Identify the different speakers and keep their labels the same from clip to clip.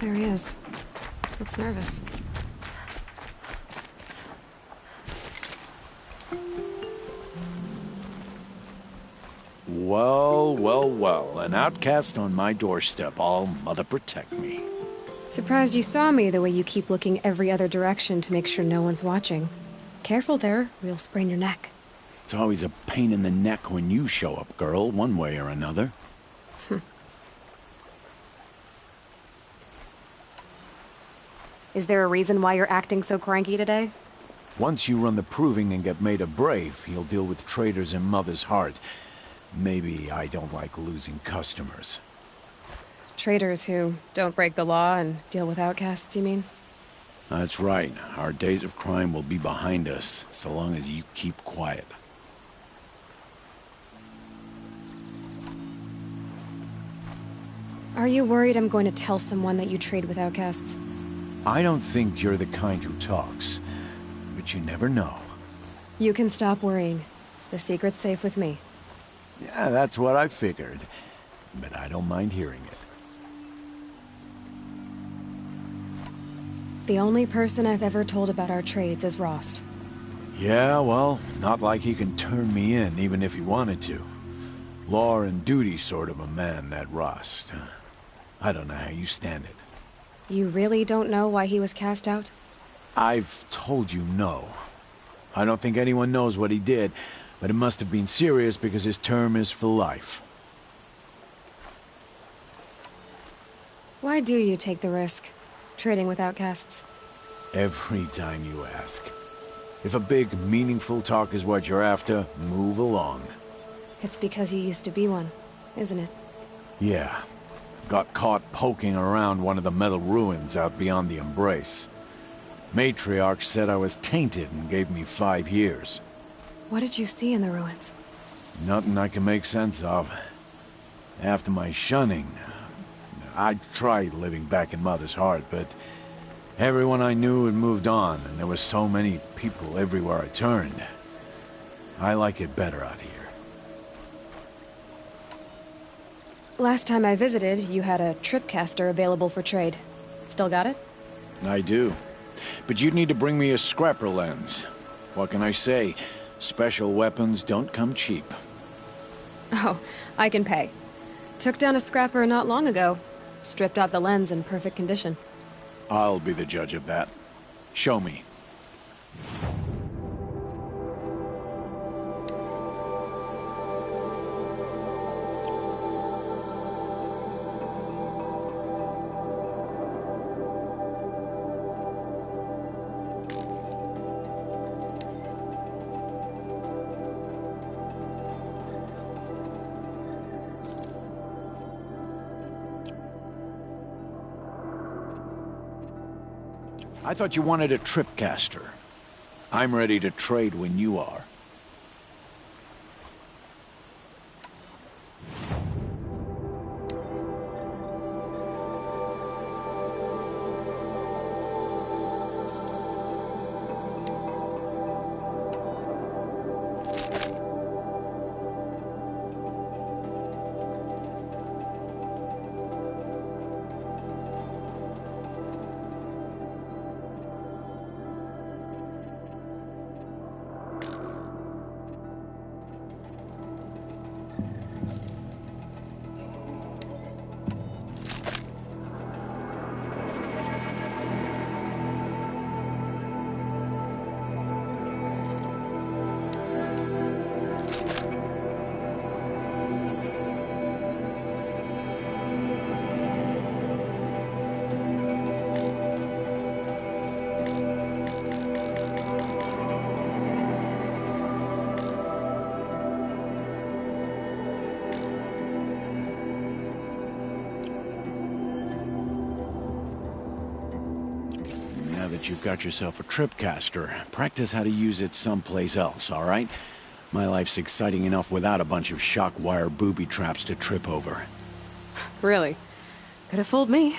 Speaker 1: There he is. Looks nervous.
Speaker 2: Well, well, well. An outcast on my doorstep. All mother protect me.
Speaker 1: Surprised you saw me the way you keep looking every other direction to make sure no one's watching. Careful there, or you'll sprain your neck.
Speaker 2: It's always a pain in the neck when you show up, girl, one way or another.
Speaker 1: Is there a reason why you're acting so cranky today?
Speaker 2: Once you run the proving and get made a brave, you'll deal with traitors in Mother's Heart. Maybe I don't like losing customers.
Speaker 1: Traitors who don't break the law and deal with outcasts, you mean?
Speaker 2: That's right. Our days of crime will be behind us, so long as you keep quiet.
Speaker 1: Are you worried I'm going to tell someone that you trade with outcasts?
Speaker 2: I don't think you're the kind who talks, but you never know.
Speaker 1: You can stop worrying. The secret's safe with me.
Speaker 2: Yeah, that's what I figured, but I don't mind hearing it.
Speaker 1: The only person I've ever told about our trades is Rost.
Speaker 2: Yeah, well, not like he can turn me in, even if he wanted to. Law and duty sort of a man, that Rost. I don't know how you stand it.
Speaker 1: You really don't know why he was cast out?
Speaker 2: I've told you no. I don't think anyone knows what he did, but it must have been serious because his term is for life.
Speaker 1: Why do you take the risk, trading with outcasts?
Speaker 2: Every time you ask. If a big, meaningful talk is what you're after, move along.
Speaker 1: It's because you used to be one, isn't it?
Speaker 2: Yeah. Got caught poking around one of the metal ruins out beyond the Embrace. Matriarch said I was tainted and gave me 5 years.
Speaker 1: What did you see in the ruins?
Speaker 2: Nothing I can make sense of. After my shunning, I tried living back in Mother's Heart, but everyone I knew had moved on, and there were so many people everywhere I turned. I like it better out here.
Speaker 1: Last time I visited, you had a tripcaster available for trade. Still got it?
Speaker 2: I do. But you'd need to bring me a scrapper lens. What can I say? Special weapons don't come cheap.
Speaker 1: Oh, I can pay. Took down a scrapper not long ago. Stripped out the lens in perfect condition.
Speaker 2: I'll be the judge of that. Show me. I thought you wanted a tripcaster. I'm ready to trade when you are. You've got yourself a tripcaster. Practice how to use it someplace else, all right? My life's exciting enough without a bunch of shock wire booby traps to trip over.
Speaker 1: Really? Could have fooled me.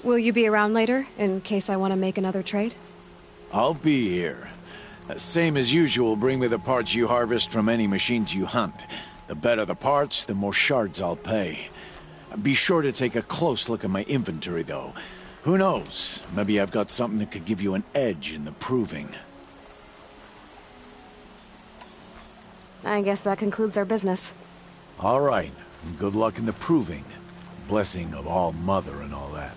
Speaker 1: Will you be around later, in case I want to make another trade?
Speaker 2: I'll be here. Same as usual, bring me the parts you harvest from any machines you hunt. The better the parts, the more shards I'll pay. Be sure to take a close look at my inventory, though. Who knows? Maybe I've got something that could give you an edge in the proving.
Speaker 1: I guess that concludes our business.
Speaker 2: All right. Good luck in the proving. Blessing of All Mother and all that.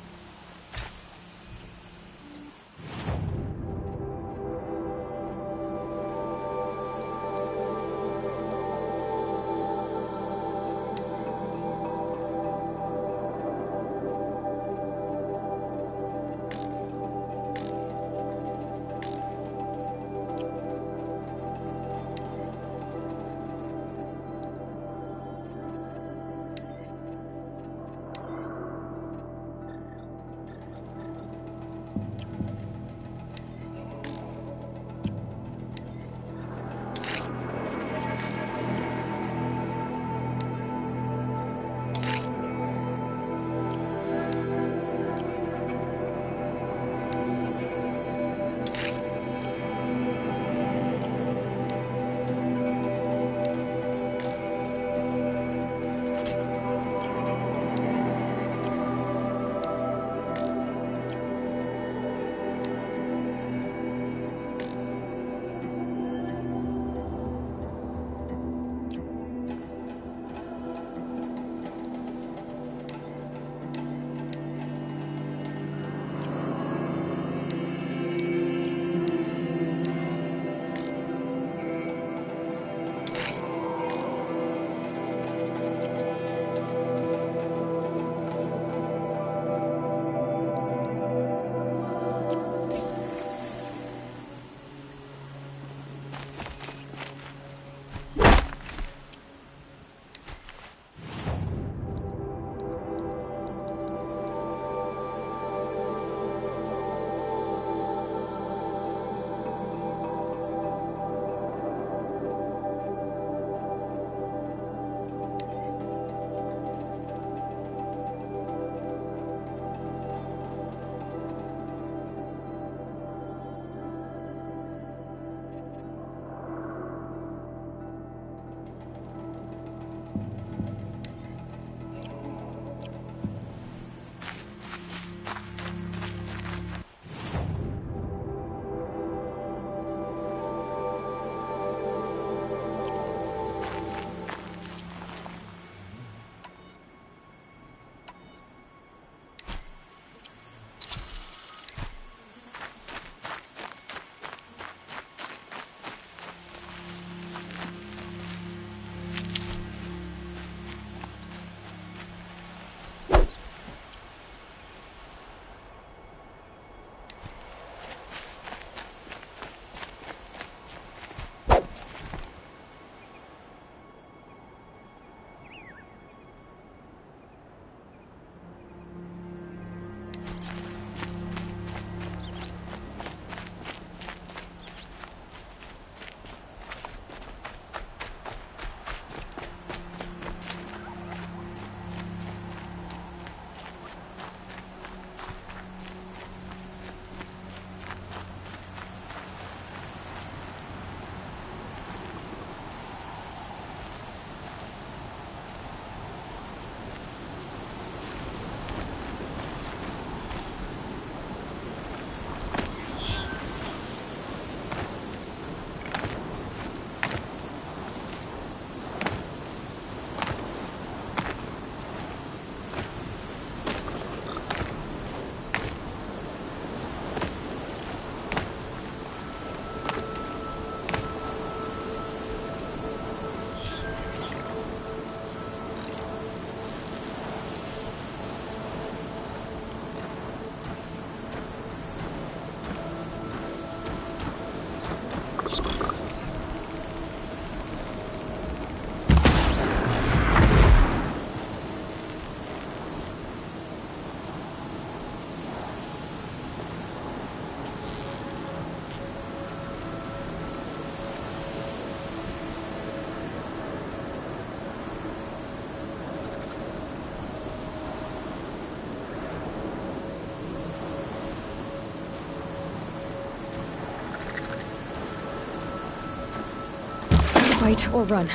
Speaker 1: Fight or run.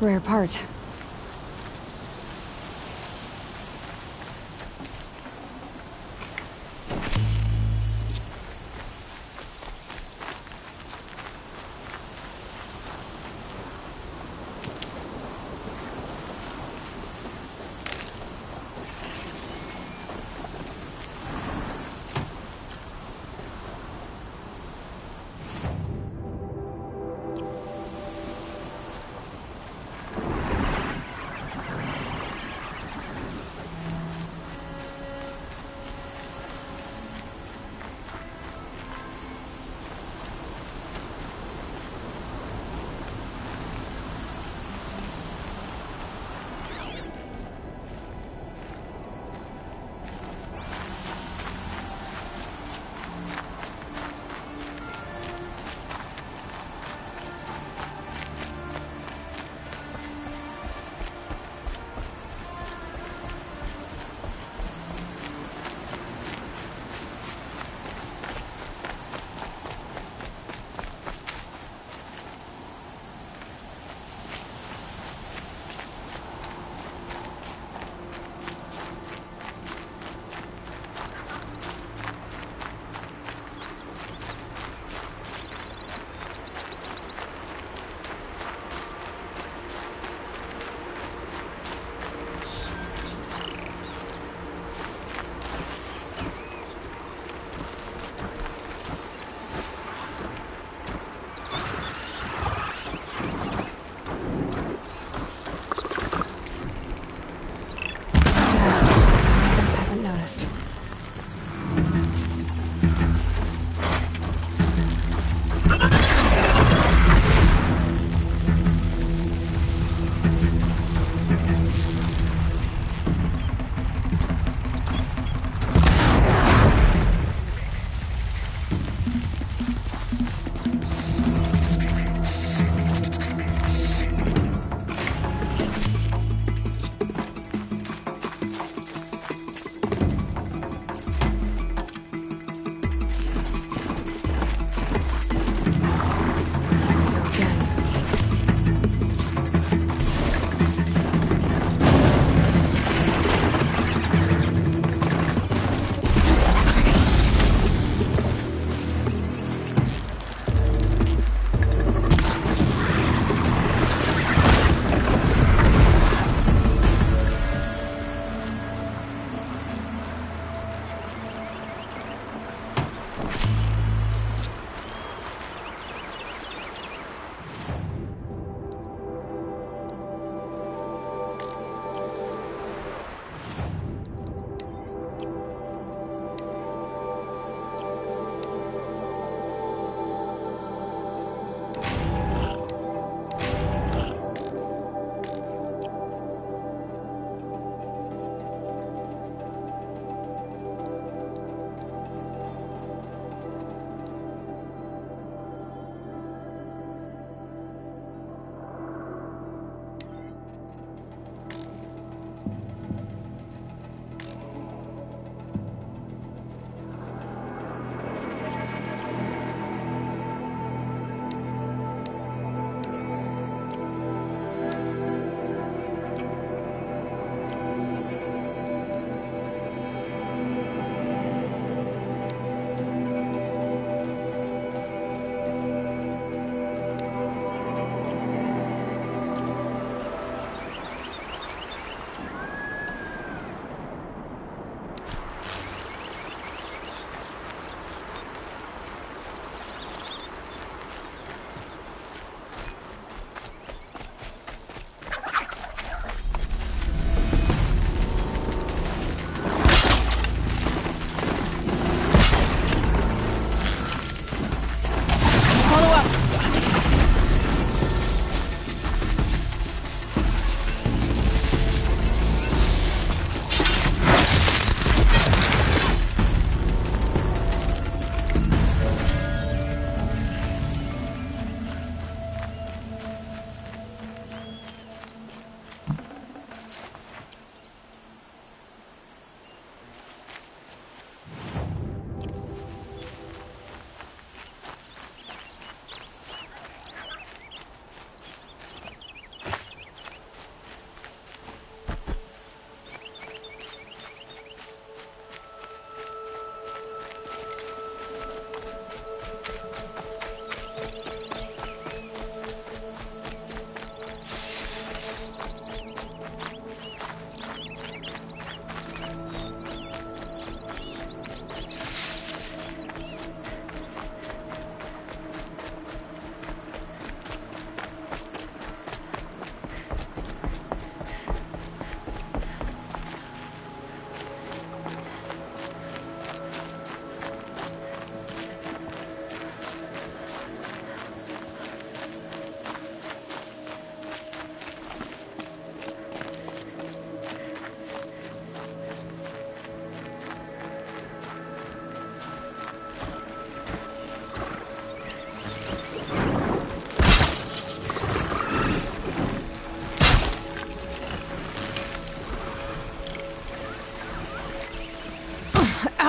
Speaker 1: Rare part.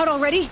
Speaker 1: out already?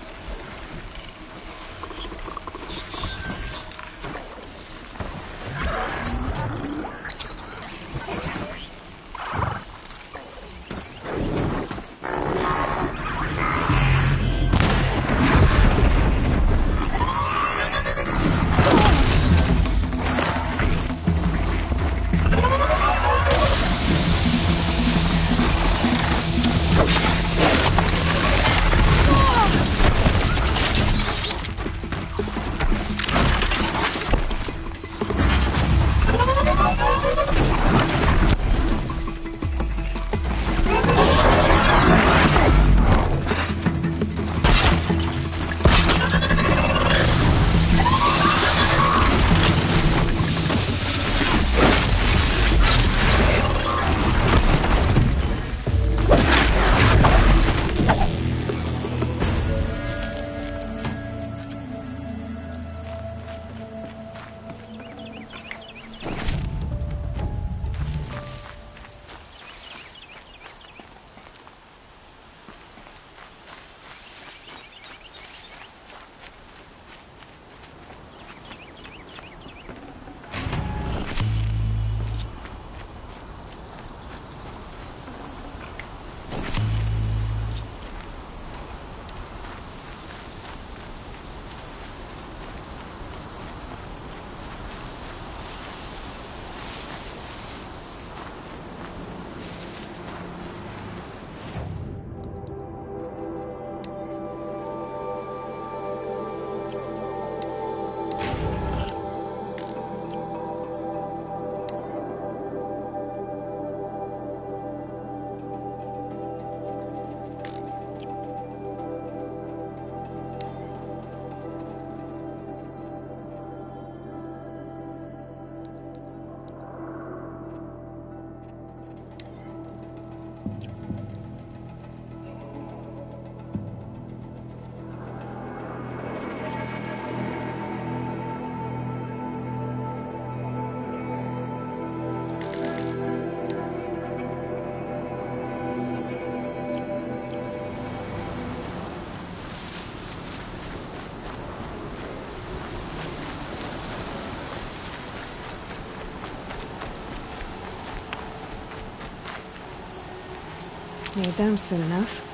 Speaker 1: Need them soon enough.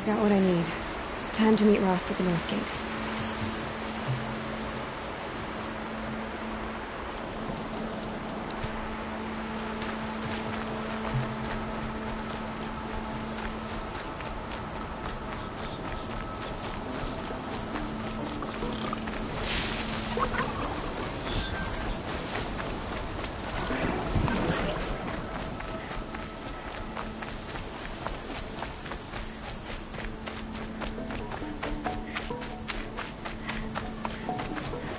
Speaker 1: Got what I need. Time to meet Rost at the North Gate.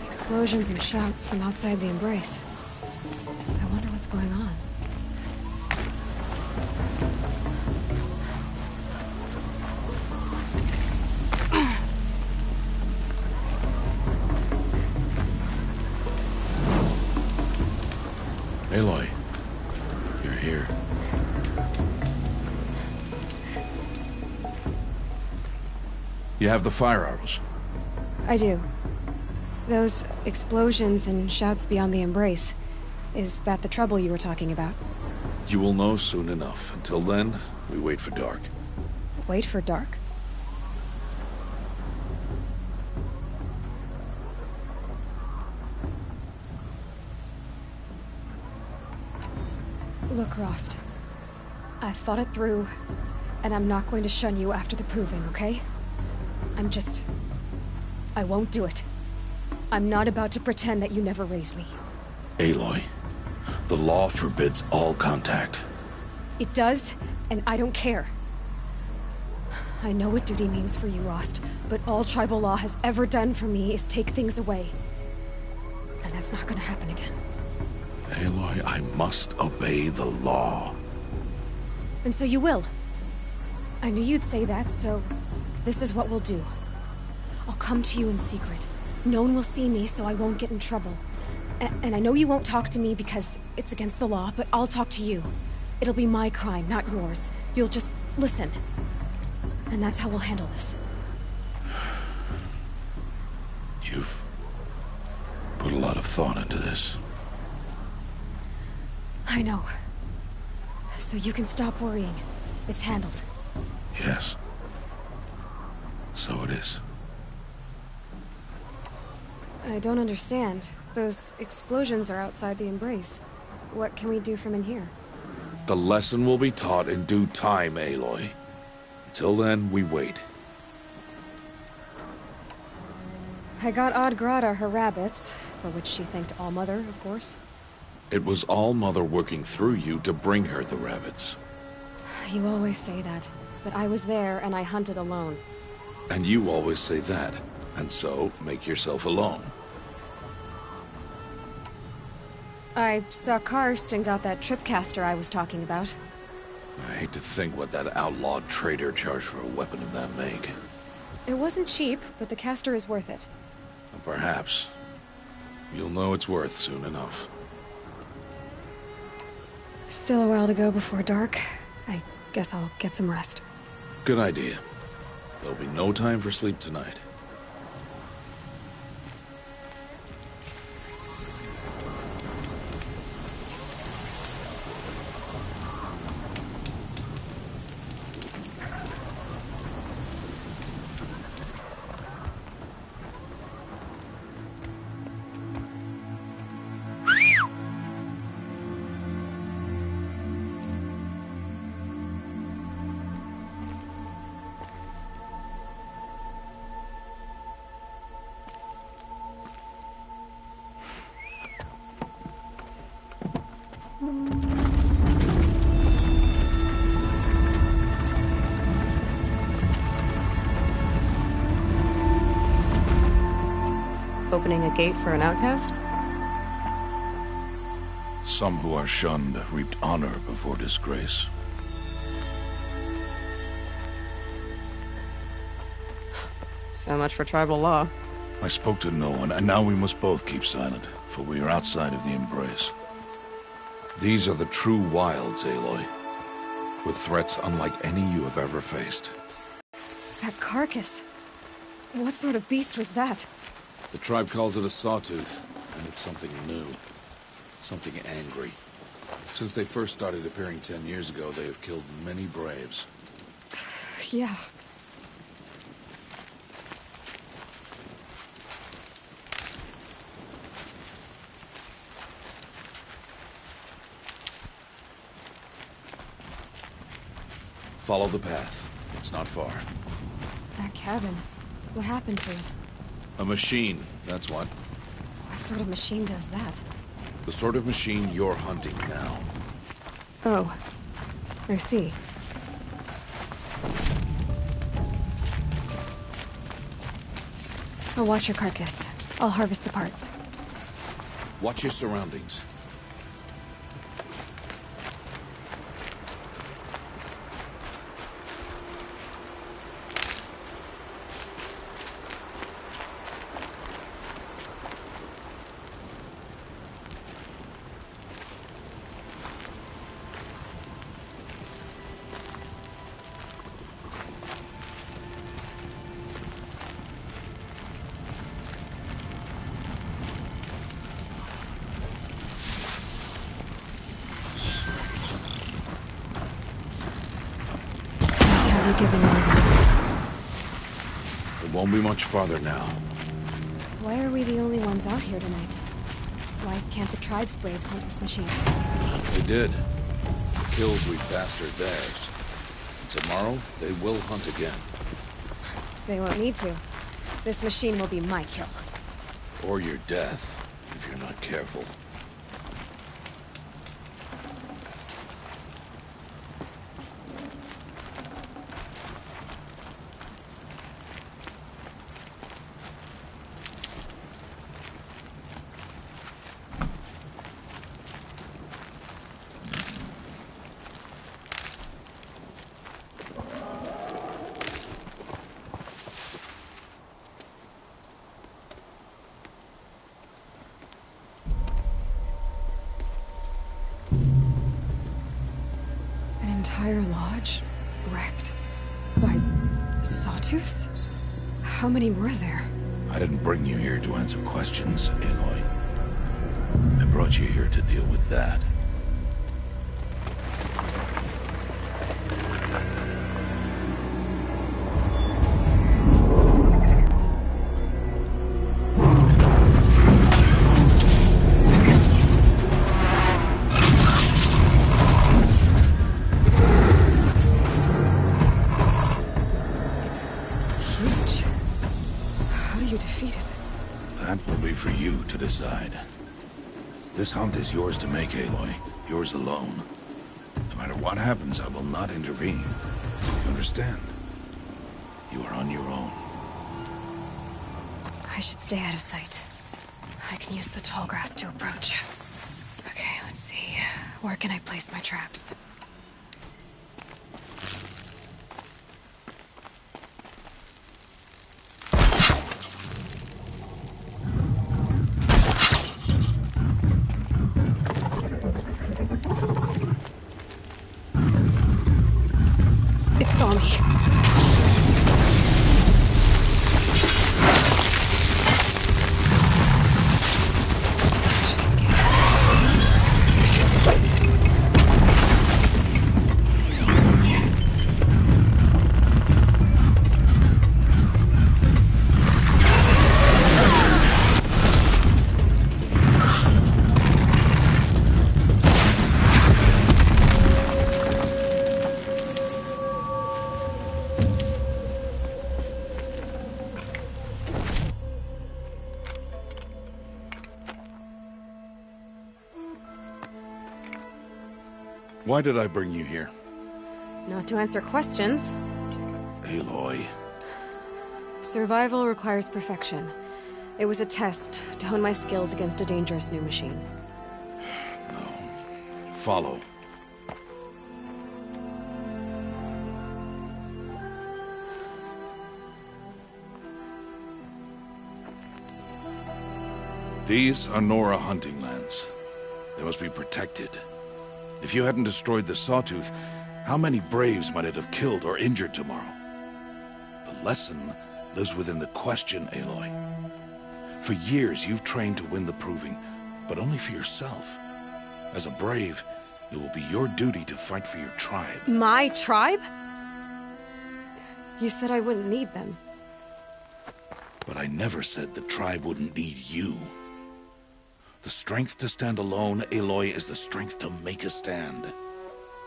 Speaker 1: Explosions and shouts from outside the embrace. I wonder what's going on.
Speaker 3: Aloy, you're here. You have the fire arrows.
Speaker 1: I do. Those explosions and shouts beyond the embrace. Is that the trouble you were talking about?
Speaker 3: You will know soon enough. Until then, we wait for dark.
Speaker 1: Wait for dark? Look, Rost. I've thought it through, and I'm not going to shun you after the proving, okay? I won't do it. I'm not about to pretend that you never raised me.
Speaker 3: Aloy, the law forbids all contact.
Speaker 1: It does, and I don't care. I know what duty means for you, Rost, but all tribal law has ever done for me is take things away. And that's not gonna happen again.
Speaker 3: Aloy, I must obey the law.
Speaker 1: And so you will. I knew you'd say that, so this is what we'll do. I'll come to you in secret. No one will see me, so I won't get in trouble. And I know you won't talk to me because it's against the law, but I'll talk to you. It'll be my crime, not yours. You'll just listen. And that's how we'll handle this.
Speaker 3: You've put a lot of thought into this.
Speaker 1: I know. So you can stop worrying. It's handled.
Speaker 3: Yes. So it is.
Speaker 1: I don't understand. Those explosions are outside the embrace. What can we do from in here?
Speaker 3: The lesson will be taught in due time, Aloy. Until then, we wait.
Speaker 1: I got Odd-Grata her rabbits, for which she thanked Allmother, of course.
Speaker 3: It was All-Mother working through you to bring her the rabbits.
Speaker 1: You always say that, but I was there and I hunted alone.
Speaker 3: And you always say that, and so make yourself alone.
Speaker 1: I saw Karst and got that tripcaster I was talking about.
Speaker 3: I hate to think what that outlawed trader charged for a weapon of that make.
Speaker 1: It wasn't cheap, but the caster is worth it.
Speaker 3: Perhaps. You'll know it's worth soon enough.
Speaker 1: Still a while to go before dark. I guess I'll get some rest.
Speaker 3: Good idea. There'll be no time for sleep tonight.
Speaker 1: Opening a gate for an outcast?
Speaker 3: Some who are shunned reaped honor before disgrace.
Speaker 1: So much for tribal law.
Speaker 3: I spoke to no one, and now we must both keep silent, for we are outside of the embrace. These are the true wilds, Aloy, with threats unlike any you have ever faced.
Speaker 1: That carcass. What sort of beast was that?
Speaker 3: The tribe calls it a sawtooth, and it's something new. Something angry. Since they first started appearing 10 years ago, they have killed many braves.
Speaker 1: Yeah.
Speaker 3: Follow the path. It's not far.
Speaker 1: That cabin. What happened to it?
Speaker 3: A machine, that's what.
Speaker 1: sort of machine does that?
Speaker 3: The sort of machine you're hunting now.
Speaker 1: Oh, I see. I'll watch your carcass. I'll harvest the parts.
Speaker 3: Watch your surroundings.
Speaker 1: Given everything.
Speaker 3: It won't be much farther now.
Speaker 1: Why are we the only ones out here tonight? Why can't the tribe's braves hunt this machine?
Speaker 3: They did. The kills we passed are theirs. Tomorrow, they will hunt again.
Speaker 1: They won't need to. This machine will be my kill.
Speaker 3: Or your death, if you're not careful.
Speaker 1: Entire lodge wrecked by sawtooths? How many were there?
Speaker 3: I didn't bring you here to answer questions, Aloy. I brought you here to deal with that. This hunt is yours to make, Aloy. Yours alone. No matter what happens, I will not intervene. You understand? You are on your own.
Speaker 1: I should stay out of sight. I can use the tall grass to approach. Okay, let's see. Where can I place my traps?
Speaker 3: Why did I bring you here?
Speaker 1: Not to answer questions.
Speaker 3: Aloy.
Speaker 1: Survival requires perfection. It was a test to hone my skills against a dangerous new machine.
Speaker 3: No. Follow. These are Nora hunting lands. They must be protected. If you hadn't destroyed the Sawtooth, how many Braves might it have killed or injured tomorrow? The lesson lives within the question, Aloy. For years, you've trained to win the Proving, but only for yourself. As a Brave, it will be your duty to fight for your tribe.
Speaker 1: My tribe? You said I wouldn't need them.
Speaker 3: But I never said the tribe wouldn't need you. The strength to stand alone, Aloy, is the strength to make a stand.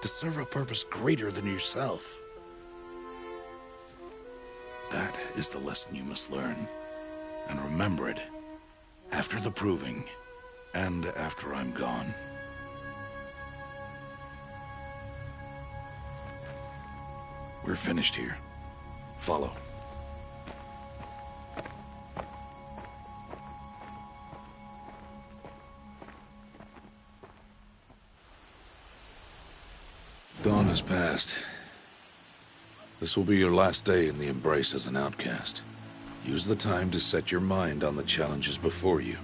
Speaker 3: To serve a purpose greater than yourself. That is the lesson you must learn. And remember it After the proving, and after I'm gone. We're finished here. Follow. Dawn has passed. This will be your last day in the Embrace as an outcast. Use the time to set your mind on the challenges before you.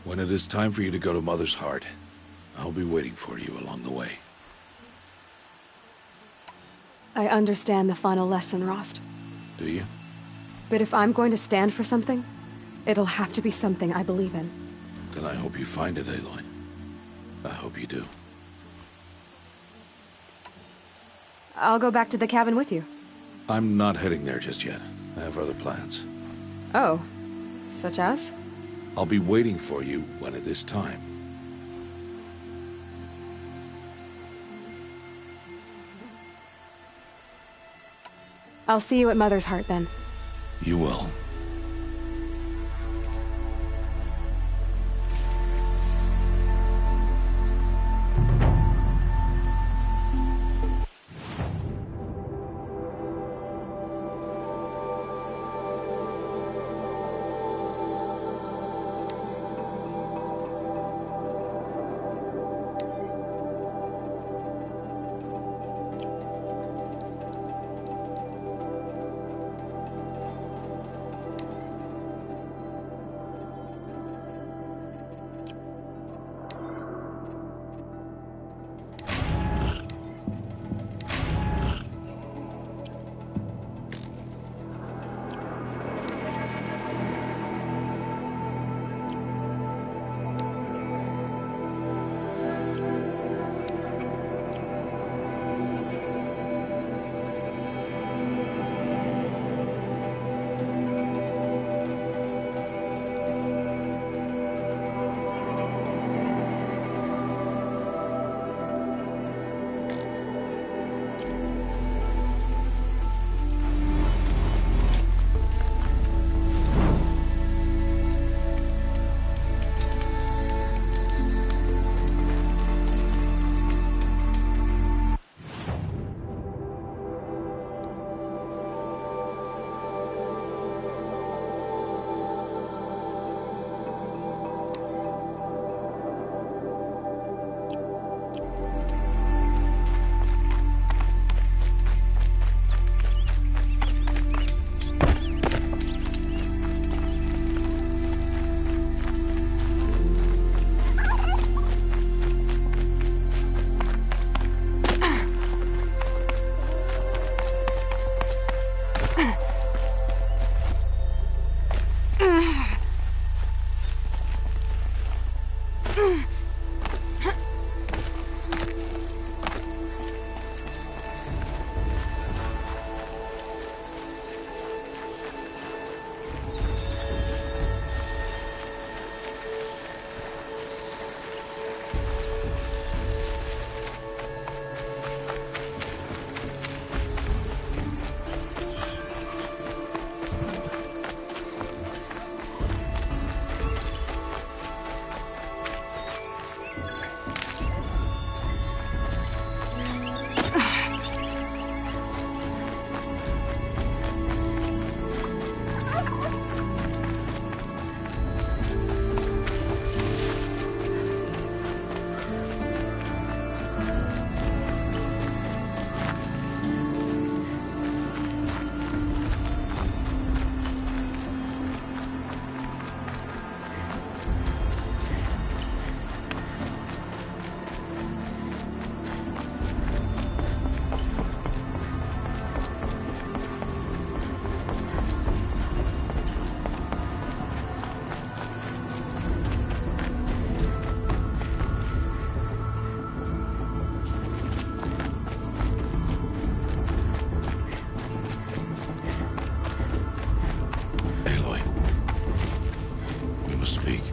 Speaker 3: When it is time for you to go to Mother's Heart, I'll be waiting for you along the way.
Speaker 1: I understand the final lesson, Rost.
Speaker 3: Do you?
Speaker 1: But if I'm going to stand for something, it'll have to be something I believe in.
Speaker 3: Then I hope you find it, Aloy. I hope you do.
Speaker 1: I'll go back to the cabin with you.
Speaker 3: I'm not heading there just yet. I have other plans.
Speaker 1: Oh, such as?
Speaker 3: I'll be waiting for you when it is time.
Speaker 1: I'll see you at Mother's Heart then.
Speaker 3: You will.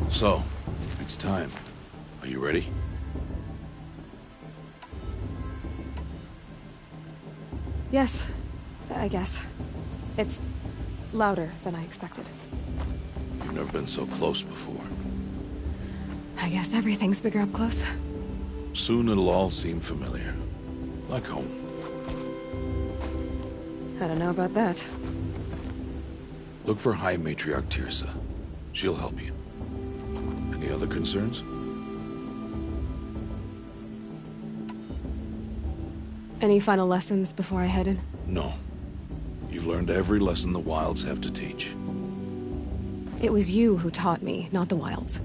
Speaker 3: So, it's time. Are you ready?
Speaker 1: Yes, I guess. It's louder than I expected.
Speaker 3: We've never been so close before.
Speaker 1: I guess everything's bigger up close.
Speaker 3: Soon it'll all seem familiar. Like home.
Speaker 1: I don't know about that.
Speaker 3: Look for High Matriarch Tirsa. She'll help you. Any other concerns?
Speaker 1: Any final lessons before I head in?
Speaker 3: No. You've learned every lesson the Wilds have to teach.
Speaker 1: It was you who taught me, not the Wilds.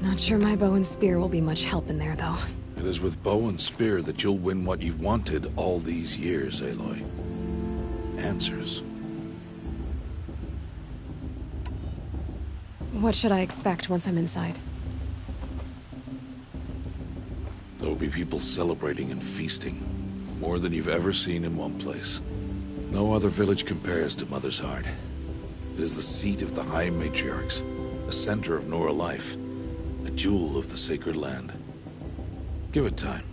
Speaker 1: Not sure my bow and spear will be much help in there, though.
Speaker 3: It is with bow and spear that you'll win what you've wanted all these years, Aloy. Answers.
Speaker 1: What should I expect once I'm inside?
Speaker 3: There will be people celebrating and feasting. More than you've ever seen in one place. No other village compares to Mother's Heart. It is the seat of the High Matriarchs, the center of Nora life, a jewel of the sacred land. Give it time,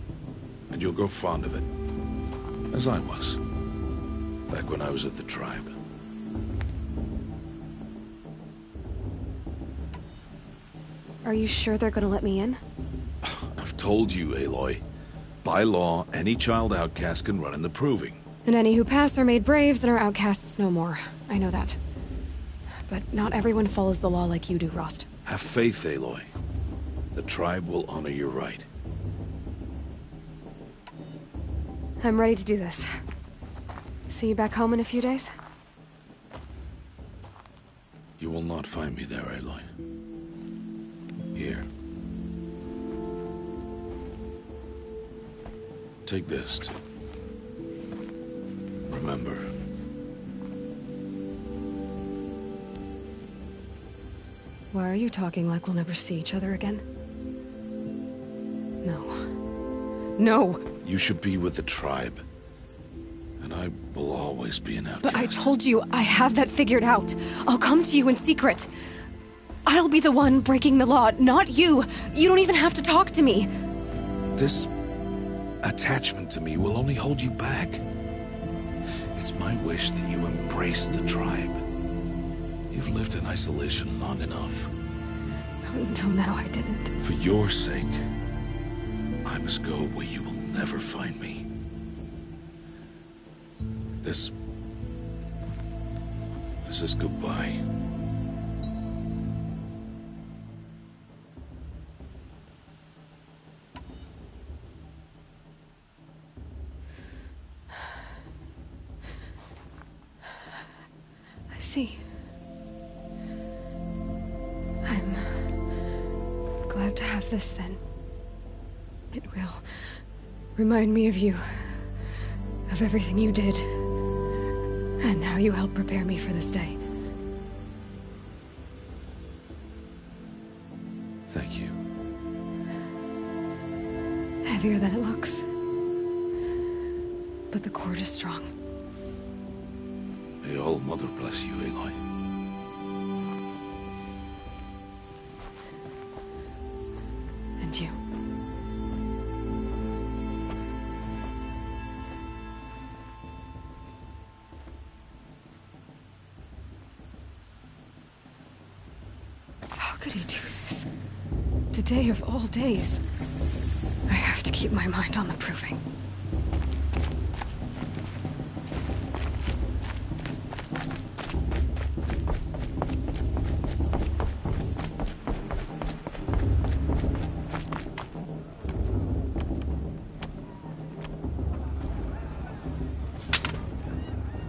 Speaker 3: and you'll grow fond of it. As I was, back when I was at the tribe.
Speaker 1: Are you sure they're gonna let me in?
Speaker 3: I've told you, Aloy. By law, any child outcast can run in the Proving.
Speaker 1: And any who pass are made braves and are outcasts no more. I know that. But not everyone follows the law like you do, Rost.
Speaker 3: Have faith, Aloy. The tribe will honor your right.
Speaker 1: I'm ready to do this. See you back home in a few days?
Speaker 3: You will not find me there, Aloy. Here. Take this, too. Remember.
Speaker 1: Why are you talking like we'll never see each other again? No. No!
Speaker 3: You should be with the tribe. And I will always be an outcast.
Speaker 1: But I told you, I have that figured out. I'll come to you in secret. I'll be the one breaking the law, not you. You don't even have to talk to me.
Speaker 3: This attachment to me will only hold you back. It's my wish that you embrace the tribe. You've lived in isolation long enough.
Speaker 1: Until now, I didn't.
Speaker 3: For your sake, I must go where you will never find me. This is goodbye.
Speaker 1: I see. I'm glad to have this then. It will remind me of you, of everything you did, and how you helped prepare me for this day.
Speaker 3: Thank you.
Speaker 1: Heavier than it looks. But the cord is strong.
Speaker 3: May All Mother bless you, Aloy.
Speaker 1: And you. How could he do this? Today of all days. I have to keep my mind on the Proving.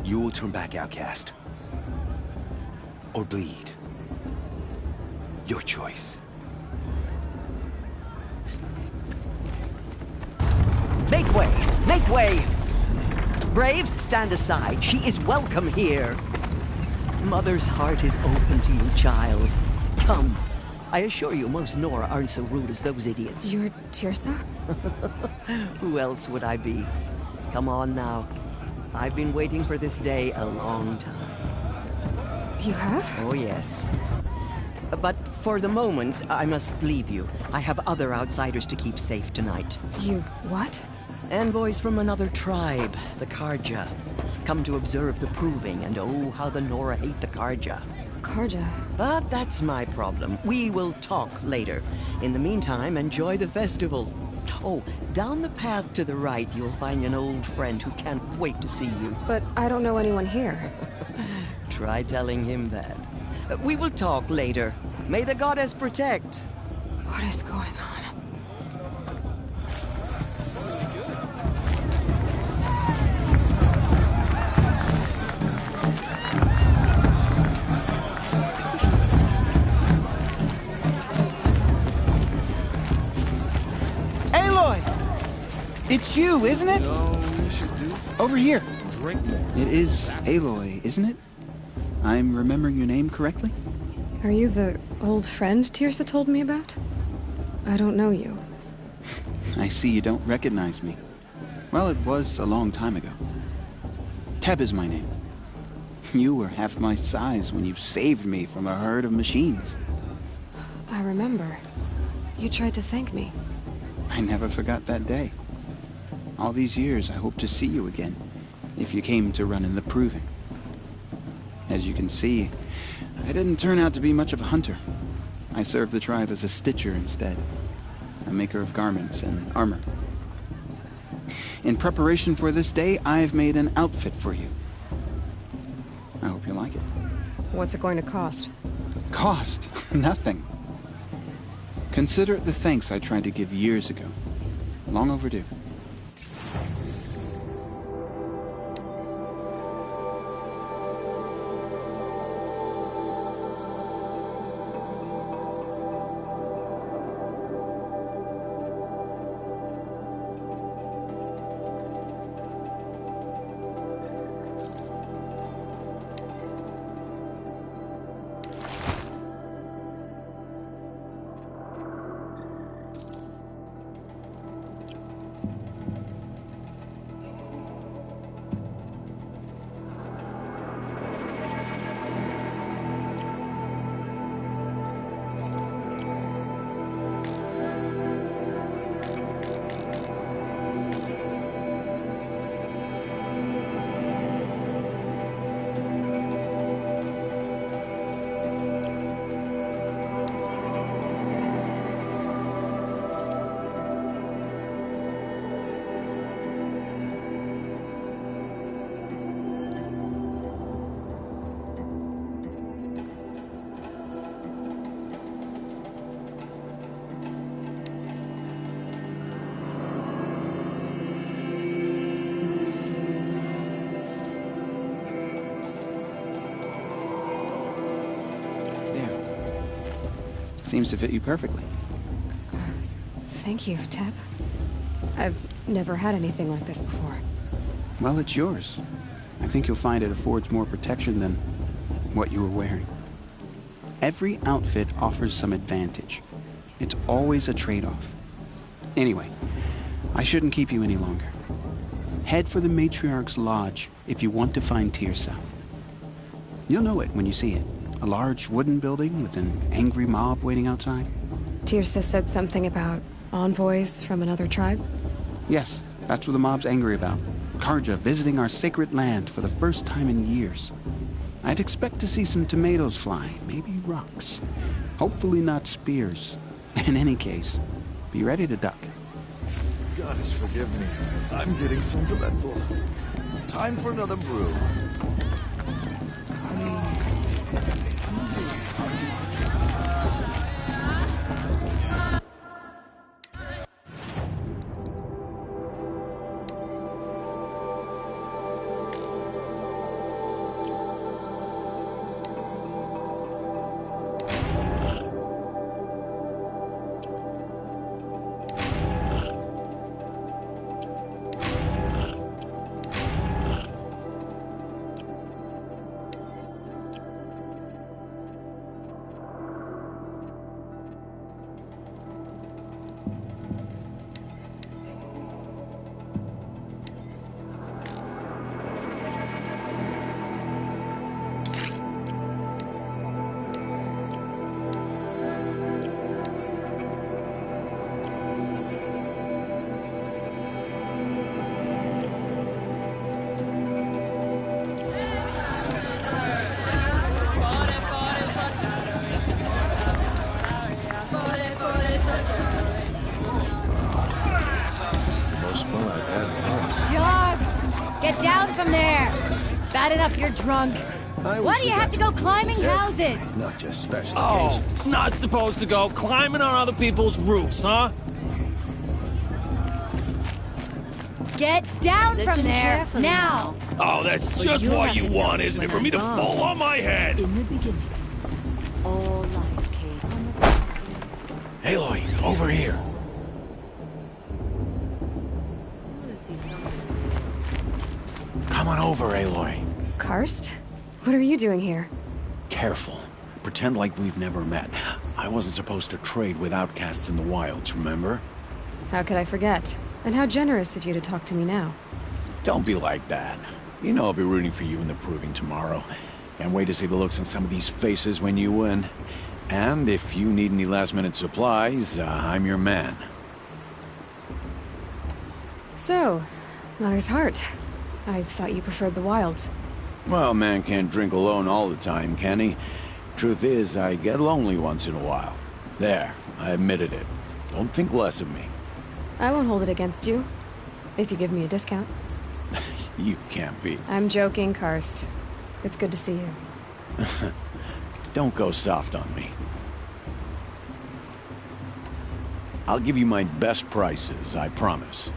Speaker 4: You will turn back, outcast. Or bleed. Your choice.
Speaker 5: Make way! Make way! Braves, stand aside. She is welcome here. Mother's heart is open to you, child. Come. I assure you, most Nora aren't so rude as those idiots.
Speaker 1: You're Tirsa?
Speaker 5: Who else would I be? Come on now. I've been waiting for this day a long time.
Speaker 1: You have?
Speaker 5: Oh, yes. But for the moment, I must leave you. I have other outsiders to keep safe tonight.
Speaker 1: You what?
Speaker 5: Envoys from another tribe, the Karja. come to observe the proving, and oh, how the Nora hate the Karja.
Speaker 1: Karja?
Speaker 5: But that's my problem. We will talk later. In the meantime, enjoy the festival. Oh, down the path to the right, you'll find an old friend who can't wait to see you.
Speaker 1: But I don't know anyone here.
Speaker 5: Try telling him that. We will talk later. May the goddess protect.
Speaker 1: What is going on?
Speaker 6: It's you, isn't it?
Speaker 7: No, we should do.
Speaker 6: Over here.
Speaker 7: Drink more.
Speaker 6: It is Aloy, isn't it? I'm remembering your name correctly?
Speaker 1: Are you the old friend Tirsa told me about? I don't know you.
Speaker 6: I see you don't recognize me. Well, it was a long time ago. Teb is my name. You were half my size when you saved me from a herd of machines.
Speaker 1: I remember. You tried to thank me.
Speaker 6: I never forgot that day. All these years, I hope to see you again, if you came to run in the proving. As you can see, I didn't turn out to be much of a hunter. I served the tribe as a stitcher instead, a maker of garments and armor. In preparation for this day, I've made an outfit for you. I hope you like it.
Speaker 1: What's it going to cost?
Speaker 6: Cost? Nothing. Consider it the thanks I tried to give years ago. Long overdue. Seems to fit you perfectly.
Speaker 1: Thank you, Teb. I've never had anything like this before.
Speaker 6: Well, it's yours. I think you'll find it affords more protection than what you were wearing. Every outfit offers some advantage. It's always a trade-off. Anyway, I shouldn't keep you any longer. Head for the Matriarch's Lodge if you want to find Tirsa. You'll know it when you see it. A large wooden building with an angry mob waiting outside.
Speaker 1: Tirsa said something about envoys from another tribe?
Speaker 6: Yes, that's what the mob's angry about. Karja visiting our sacred land for the first time in years. I'd expect to see some tomatoes fly, maybe rocks. Hopefully not spears. In any case, be ready to duck.
Speaker 7: Goddess, forgive me. I'm getting sentimental. It's time for another brew.
Speaker 8: from there! Bad enough you're drunk. Why do you have to go climbing houses?
Speaker 9: Not just special occasions.
Speaker 10: Not supposed to go climbing on other people's roofs, huh?
Speaker 8: Get down from there, now!
Speaker 10: Oh, that's just what you want, isn't it? For me to fall on my head!
Speaker 11: In the beginning, all life came from the...
Speaker 2: Aloy, over here. Come on over, Aloy.
Speaker 1: Karst? What are you doing here?
Speaker 2: Careful. Pretend like we've never met. I wasn't supposed to trade with outcasts in the wilds, remember?
Speaker 1: How could I forget? And how generous of you to talk to me now.
Speaker 2: Don't be like that. You know I'll be rooting for you in the proving tomorrow. Can't wait to see the looks on some of these faces when you win. And if you need any last-minute supplies, I'm your man.
Speaker 1: So, Mother's Heart. I thought you preferred the wilds.
Speaker 2: Well, man can't drink alone all the time, can he? Truth is, I get lonely once in a while. There, I admitted it. Don't think less of me.
Speaker 1: I won't hold it against you. If you give me a discount.
Speaker 2: You can't be.
Speaker 1: I'm joking, Karst. It's good to see you.
Speaker 2: Don't go soft on me. I'll give you my best prices, I promise.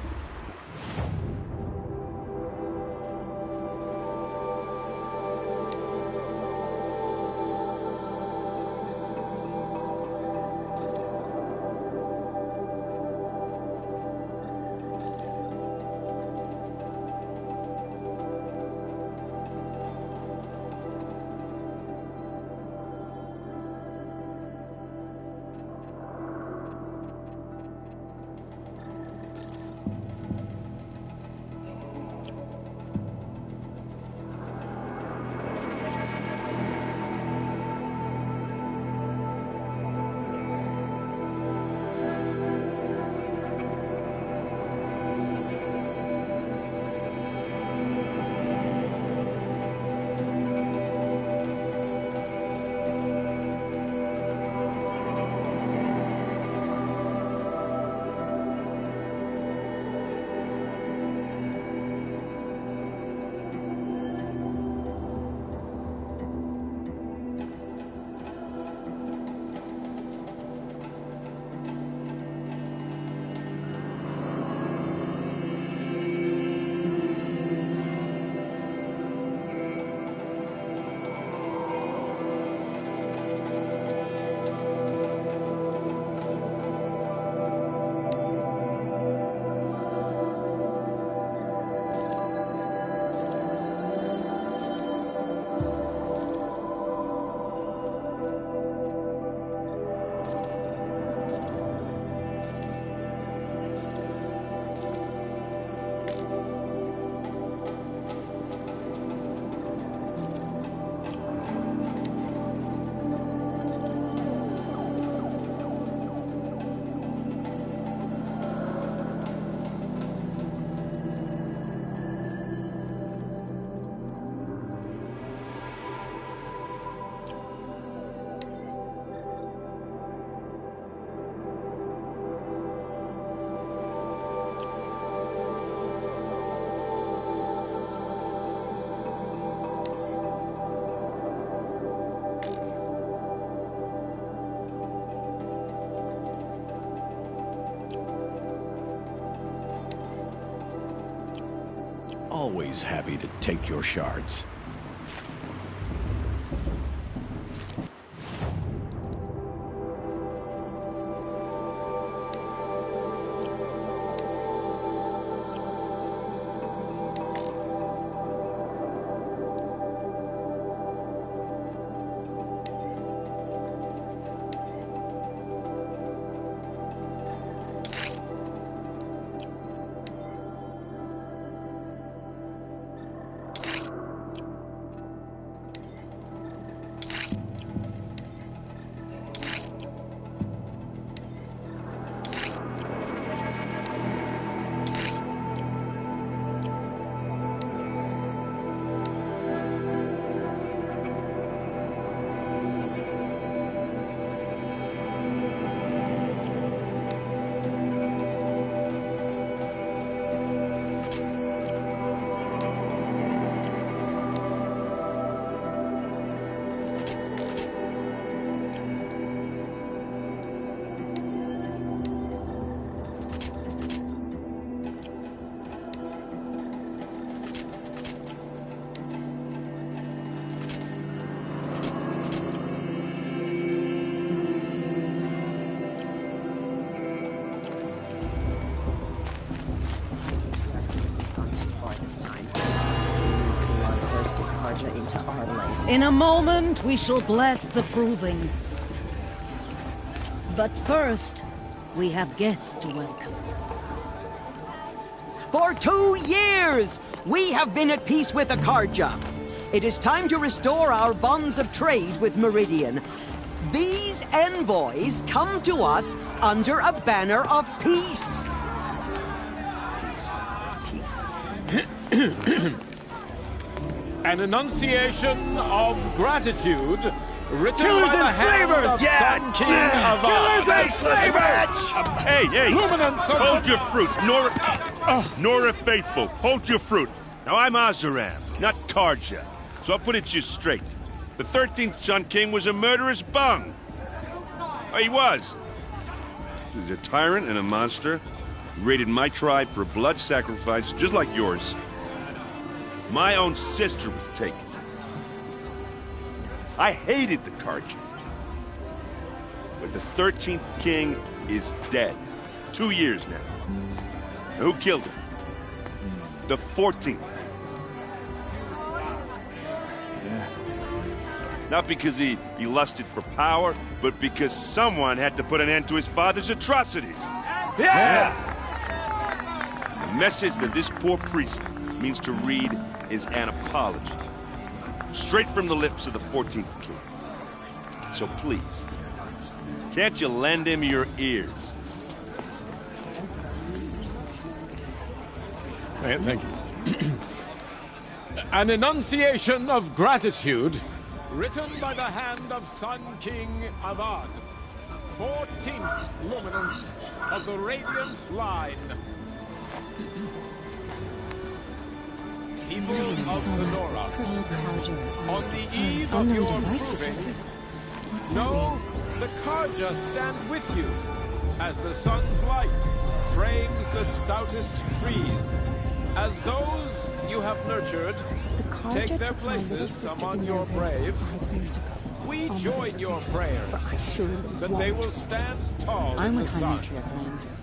Speaker 2: Always happy to take your shards.
Speaker 12: In a moment, we shall bless the proving. But first, we have guests to welcome.
Speaker 5: For 2 years, we have been at peace with Akarja. It is time to restore our bonds of trade with Meridian. These envoys come to us under a banner of peace.
Speaker 10: An enunciation of gratitude written
Speaker 7: Killers
Speaker 10: by the
Speaker 7: and
Speaker 10: hand
Speaker 7: slavers!
Speaker 10: of Sun King of
Speaker 7: Killers and slavers!
Speaker 13: Hey, hey!
Speaker 10: Luminance of
Speaker 13: Hold your fruit, Nora Faithful, hold your fruit. Now, I'm Azaram, not Karja, so I'll put it to you straight. The 13th Sun King was a murderous bung. Oh, he was. He was a tyrant and a monster. He raided my tribe for blood sacrifice, just like yours. My own sister was taken. I hated the Karja. But the 13th King is dead. 2 years now. And who killed him? The 14th. Not because he lusted for power, but because someone had to put an end to his father's atrocities.
Speaker 7: Yeah!
Speaker 13: The message that this poor priest means to read is an apology. Straight from the lips of the 14th King. So please, can't you lend him your ears?
Speaker 10: Thank you. An enunciation of gratitude written by the hand of Sun King Avad, 14th luminance of the Radiant Line. People of Sonora, on the eve of your proving, know the Karja stand with you as the sun's light frames the stoutest trees. As those you have nurtured take their places among your braves, we join your prayers that they will stand tall in the sun.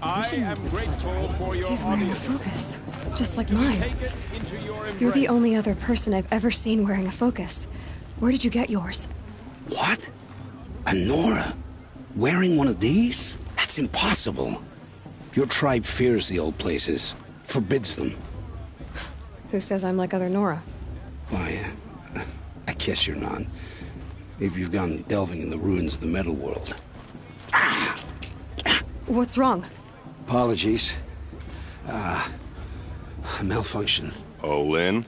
Speaker 10: I am grateful for your
Speaker 1: He's wearing a
Speaker 10: audience.
Speaker 1: focus, just like mine. You're the only other person I've ever seen wearing a focus. Where did you get yours?
Speaker 14: What? A Nora? Wearing one of these? That's impossible. Your tribe fears the old places, forbids them.
Speaker 1: Who says I'm like other Nora?
Speaker 14: Why, I guess you're not. Maybe you've gone delving in the ruins of the metal world.
Speaker 1: What's wrong?
Speaker 14: Apologies. A malfunction.
Speaker 13: Oh, Lynn,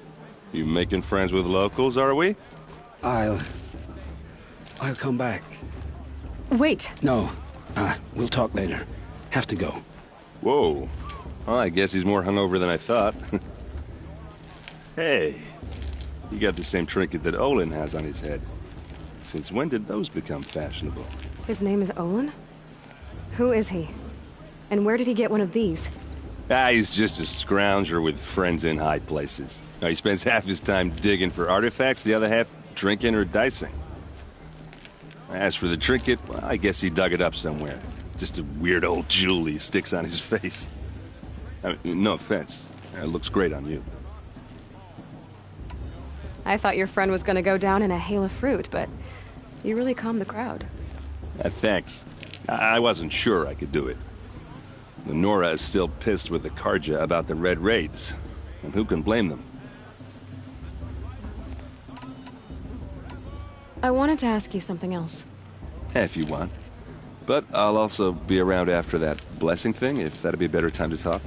Speaker 13: you making friends with locals, are we?
Speaker 14: I'll come back.
Speaker 1: Wait.
Speaker 14: No, we'll talk later. Have to go.
Speaker 13: Whoa. Well, I guess he's more hungover than I thought. Hey, you got the same trinket that Olin has on his head. Since when did those become fashionable?
Speaker 1: His name is Olin? Who is he? And where did he get one of these?
Speaker 13: He's just a scrounger with friends in high places. Now, he spends half his time digging for artifacts, the other half drinking or dicing. As for the trinket, well, I guess he dug it up somewhere. Just a weird old jewel he sticks on his face. I mean, no offense. It looks great on you.
Speaker 1: I thought your friend was gonna go down in a hail of fruit, but you really calmed the crowd.
Speaker 13: Thanks. I wasn't sure I could do it. The Nora is still pissed with the Karja about the Red Raids, and who can blame them?
Speaker 1: I wanted to ask you something else.
Speaker 13: If you want. But I'll also be around after that blessing thing, if that'd be a better time to talk.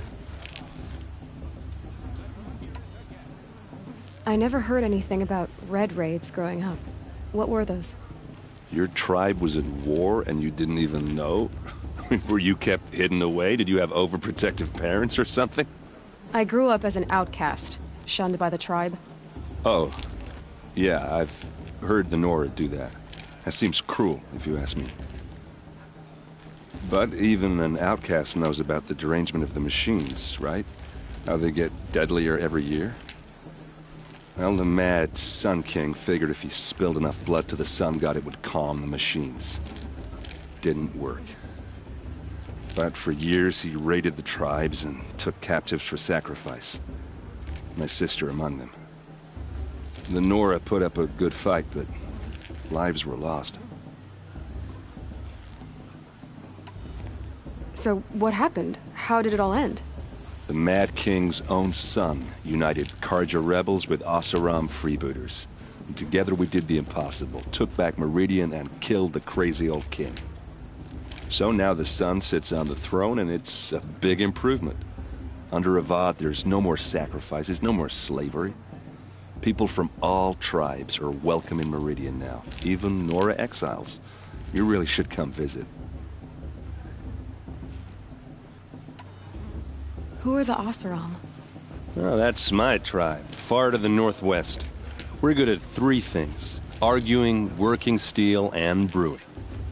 Speaker 1: I never heard anything about Red Raids growing up. What were those?
Speaker 13: Your tribe was at war and you didn't even know? Were you kept hidden away? Did you have overprotective parents or something?
Speaker 1: I grew up as an outcast, shunned by the tribe.
Speaker 13: Oh, yeah, I've heard the Nora do that. That seems cruel, if you ask me. But even an outcast knows about the derangement of the machines, right? How they get deadlier every year? Well, the mad Sun King figured if he spilled enough blood to the Sun God, it would calm the machines. Didn't work. But for years, he raided the tribes and took captives for sacrifice. My sister among them.
Speaker 9: The Nora put up a good fight, but lives were lost.
Speaker 1: So, what happened? How did it all end?
Speaker 9: The Mad King's own son united Karja rebels with Oseram freebooters. And together we did the impossible, took back Meridian and killed the crazy old king. So now the son sits on the throne, and it's a big improvement. Under Avad, there's no more sacrifices, no more slavery. People from all tribes are welcome in Meridian now, even Nora exiles. You really should come visit.
Speaker 1: Who are the Oseram?
Speaker 9: Oh, that's my tribe, far to the northwest. We're good at 3 things: arguing, working steel, and brewing.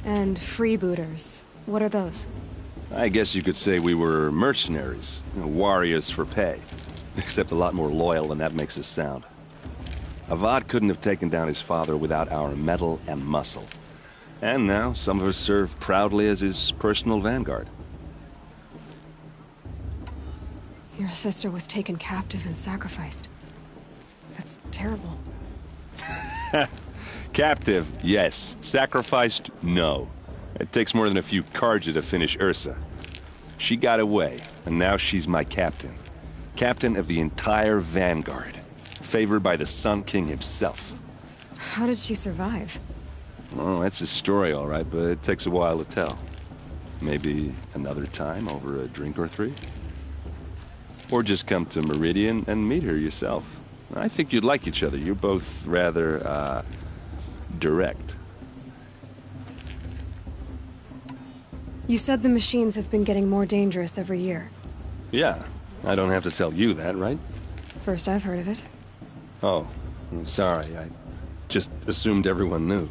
Speaker 1: And freebooters. What are those?
Speaker 9: I guess you could say we were mercenaries, warriors for pay. Except a lot more loyal than that makes us sound. Avad couldn't have taken down his father without our metal and muscle. And now some of us serve proudly as his personal vanguard.
Speaker 1: Your sister was taken captive and sacrificed. That's terrible.
Speaker 9: Captive, yes. Sacrificed, no. It takes more than a few Karja to finish Ursa. She got away, and now she's my captain. Captain of the entire vanguard. Favored by the Sun King himself.
Speaker 1: How did she survive?
Speaker 9: Oh, that's a story, all right, but it takes a while to tell. Maybe another time over a drink or 3? Or just come to Meridian and meet her yourself. I think you'd like each other. You're both rather, direct.
Speaker 1: You said the machines have been getting more dangerous every year.
Speaker 9: Yeah, I don't have to tell you that, right?
Speaker 1: First I've heard of it.
Speaker 9: Oh, I'm sorry. I just assumed everyone knew.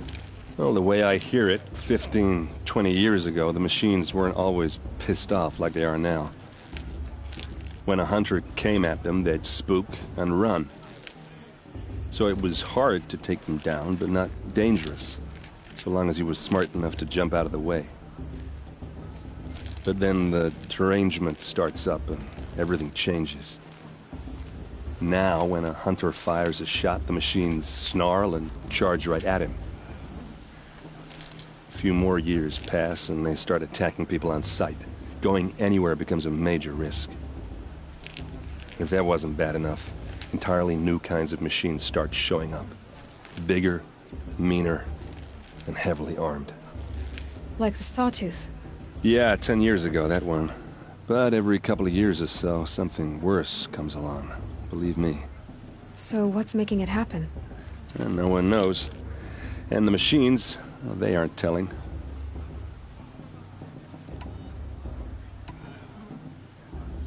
Speaker 9: Well, the way I hear it, 15, 20 years ago, the machines weren't always pissed off like they are now. When a hunter came at them, they'd spook and run. So it was hard to take them down, but not dangerous, so long as he was smart enough to jump out of the way. But then the derangement starts up and everything changes. Now, when a hunter fires a shot, the machines snarl and charge right at him. A few more years pass and they start attacking people on sight. Going anywhere becomes a major risk. If that wasn't bad enough, entirely new kinds of machines start showing up. Bigger, meaner, and heavily armed.
Speaker 1: Like the Sawtooth.
Speaker 9: Yeah, 10 years ago, that one. But every couple of years or so, something worse comes along. Believe me.
Speaker 1: So what's making it happen?
Speaker 9: And no one knows. And the machines, well, they aren't telling.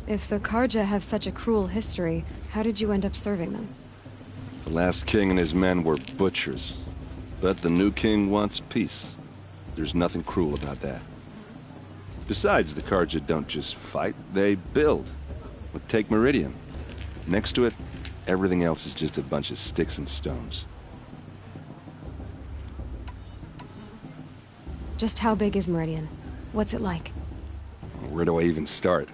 Speaker 1: If the Karja have such a cruel history, how did you end up serving them?
Speaker 9: The last king and his men were butchers. But the new king wants peace. There's nothing cruel about that. Besides, the Karja don't just fight, they build. But take Meridian. Next to it, everything else is just a bunch of sticks and stones.
Speaker 1: Just how big is Meridian? What's it like?
Speaker 9: Where do I even start?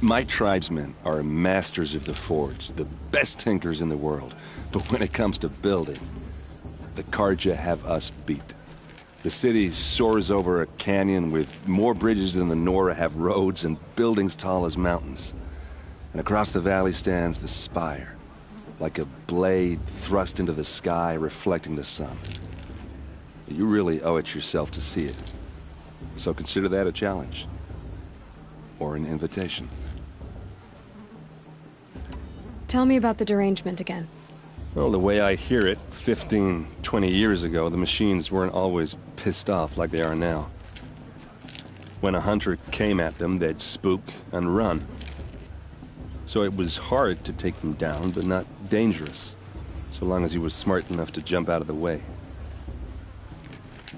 Speaker 9: My tribesmen are masters of the forge, the best tinkers in the world. But when it comes to building, the Karja have us beat. The city soars over a canyon with more bridges than the Nora have roads and buildings tall as mountains. And across the valley stands the spire, like a blade thrust into the sky reflecting the sun. You really owe it yourself to see it. So consider that a challenge. Or an invitation.
Speaker 1: Tell me about the derangement again.
Speaker 9: Well, the way I hear it, 15, 20 years ago, the machines weren't always pissed off like they are now. When a hunter came at them, they'd spook and run. So it was hard to take them down, but not dangerous, so long as he was smart enough to jump out of the way.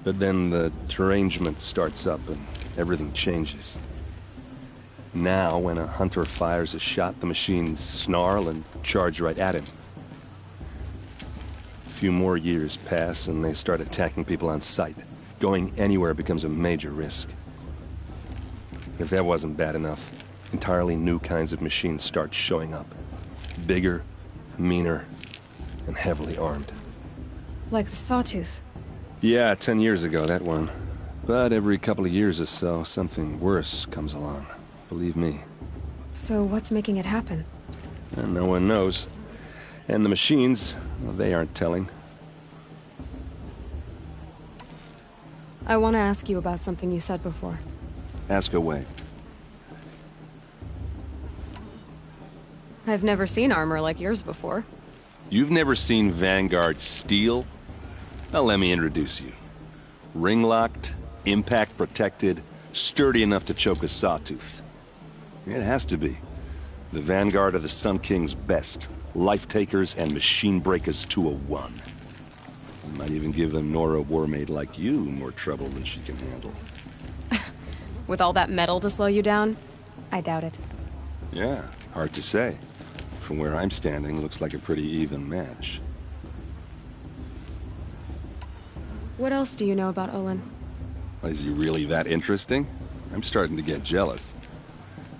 Speaker 9: But then the derangement starts up and everything changes. Now, when a hunter fires a shot, the machines snarl and charge right at him. A few more years pass and they start attacking people on sight. Going anywhere becomes a major risk. If that wasn't bad enough, entirely new kinds of machines start showing up. Bigger, meaner, and heavily armed.
Speaker 1: Like the Sawtooth.
Speaker 9: Yeah, 10 years ago, that one. But every couple of years or so, something worse comes along. Believe me.
Speaker 1: So what's making it happen?
Speaker 9: And no one knows. And the machines, well, they aren't telling.
Speaker 1: I want to ask you about something you said before.
Speaker 9: Ask away.
Speaker 1: I've never seen armor like yours before.
Speaker 9: You've never seen Vanguard steel? Well, let me introduce you. Ring-locked, impact-protected, sturdy enough to choke a sawtooth. It has to be. The Vanguard of the Sun King's best. Life-takers and machine-breakers to a one. I might even give a Nora warmaid like you more trouble than she can handle.
Speaker 1: With all that metal to slow you down? I doubt it.
Speaker 9: Yeah, hard to say. From where I'm standing, looks like a pretty even match.
Speaker 1: What else do you know about Olin?
Speaker 9: Is he really that interesting? I'm starting to get jealous.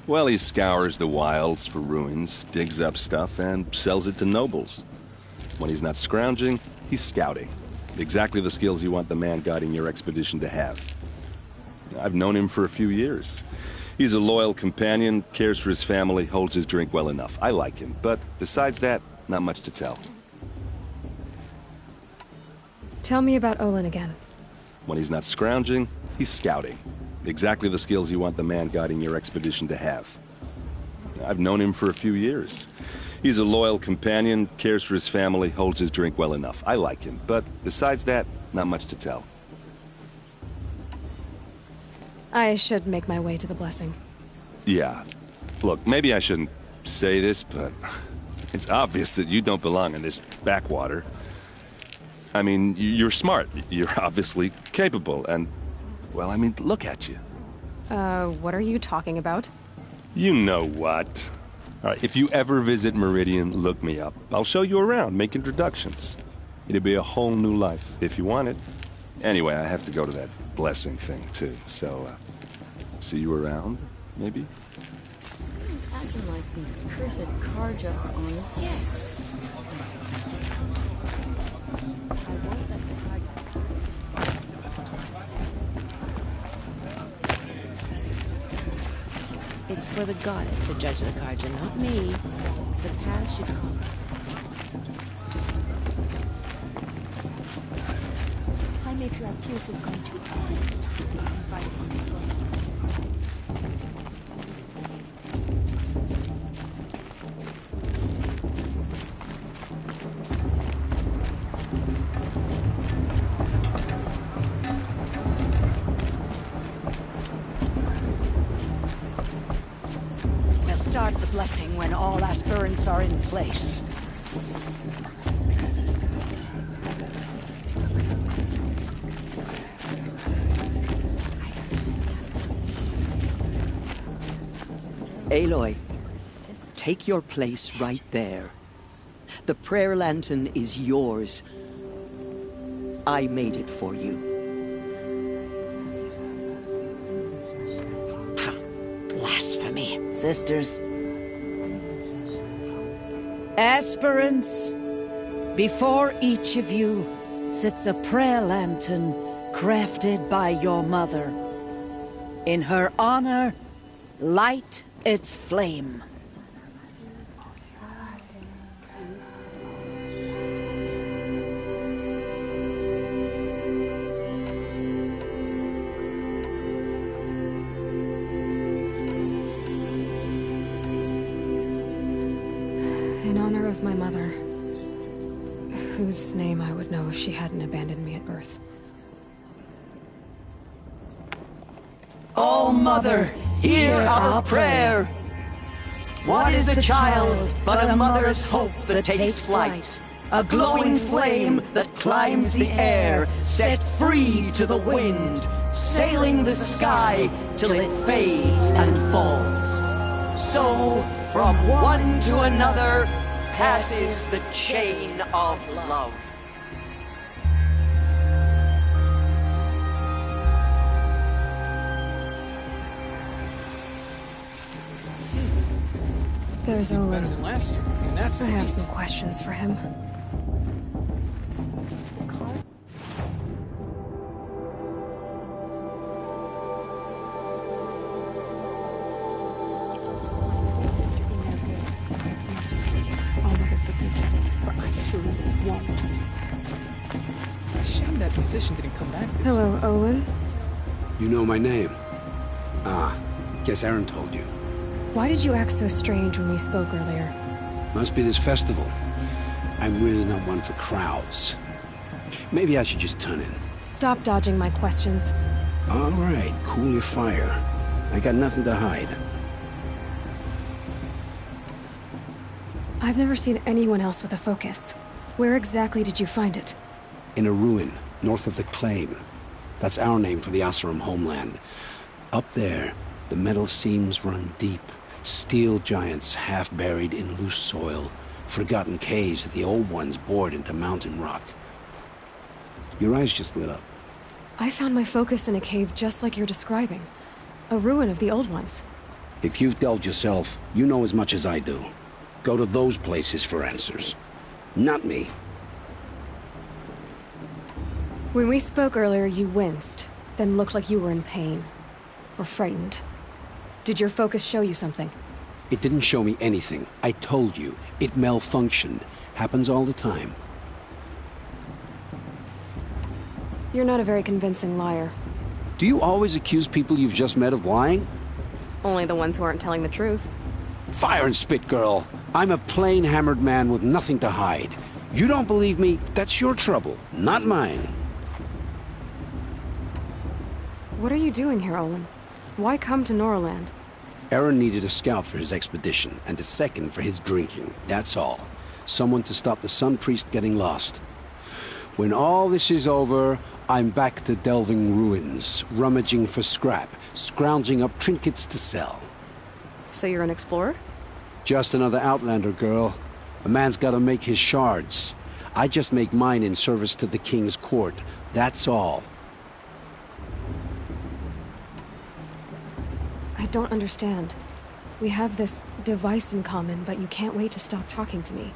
Speaker 9: Well, he scours the wilds for ruins, digs up stuff, and sells it to nobles. When he's not scrounging, he's scouting. Exactly the skills you want the man guiding your expedition to have. I've known him for a few years. He's a loyal companion, cares for his family, holds his drink well enough. I like him, but besides that, not much to tell.
Speaker 1: Tell me about Olin again.
Speaker 9: When he's not scrounging, he's scouting. Exactly the skills you want the man guiding your expedition to have. I've known him for a few years. He's a loyal companion, cares for his family, holds his drink well enough. I like him, but besides that, not much to tell.
Speaker 1: I should make my way to the blessing.
Speaker 9: Yeah. Look, maybe I shouldn't say this, but it's obvious that you don't belong in this backwater. I mean, you're smart. You're obviously capable, and, well, I mean, look at you.
Speaker 1: What are you talking about?
Speaker 9: You know what. All right, if you ever visit Meridian, look me up. I'll show you around, make introductions. It'll be a whole new life, if you want it. Anyway, I have to go to that blessing thing, too, so, see you around, maybe?
Speaker 11: Acting like these cursed Karja are on it. Yes. I won't let the Karja. It's for the goddess to judge the Karja, not me. The path should come. High Matriarch Tears is going to invite
Speaker 12: Start the blessing when all aspirants are in place.
Speaker 5: Aloy, take your place right there. The prayer lantern is yours. I made it for you.
Speaker 12: Blasphemy. Sisters. Aspirants, before each of you sits a prayer lantern crafted by your mother. In her honor, light its flame.
Speaker 1: In honor of my mother, whose name I would know if she hadn't abandoned me at birth.
Speaker 5: Oh, Mother, hear our prayer! What is the child but a mother's hope that takes flight? A glowing flame that climbs the air, set free to the wind, sailing the sky till it fades and falls. So, from one to another, passes the chain of love.
Speaker 1: There's Olin.
Speaker 7: Better than last year. And that's
Speaker 1: I have some questions for him.
Speaker 15: physician didn't come back.
Speaker 1: Hello, Olin.
Speaker 14: You know my name? Ah, guess Aaron told you.
Speaker 1: Why did you act so strange when we spoke earlier?
Speaker 14: Must be this festival. I'm really not one for crowds. Maybe I should just turn in.
Speaker 1: Stop dodging my questions.
Speaker 14: All right, cool your fire. I got nothing to hide.
Speaker 1: I've never seen anyone else with a focus. Where exactly did you find it?
Speaker 14: In a ruin, north of the Claim. That's our name for the Oseram homeland. Up there, the metal seams run deep. Steel giants half buried in loose soil. Forgotten caves that the old ones bored into mountain rock. Your eyes just lit up.
Speaker 1: I found my focus in a cave just like you're describing. A ruin of the old ones.
Speaker 14: If you've delved yourself, you know as much as I do. Go to those places for answers. Not me.
Speaker 1: When we spoke earlier, you winced, then looked like you were in pain. Or frightened. Did your focus show you something?
Speaker 14: It didn't show me anything. I told you. It malfunctioned. Happens all the time.
Speaker 1: You're not a very convincing liar.
Speaker 14: Do you always accuse people you've just met of lying?
Speaker 1: Only the ones who aren't telling the truth.
Speaker 14: Fire and spit, girl. I'm a plain hammered man with nothing to hide. You don't believe me, that's your trouble, not mine.
Speaker 1: What are you doing here, Olin? Why come to Norland?
Speaker 14: Aaron needed a scout for his expedition, and a second for his drinking, that's all. Someone to stop the Sun Priest getting lost. When all this is over, I'm back to delving ruins, rummaging for scrap, scrounging up trinkets to sell.
Speaker 1: So you're an explorer?
Speaker 14: Just another Outlander, girl. A man's gotta make his shards. I just make mine in service to the King's court, that's all.
Speaker 1: I don't understand. We have this device in common, but you can't wait to stop talking to me.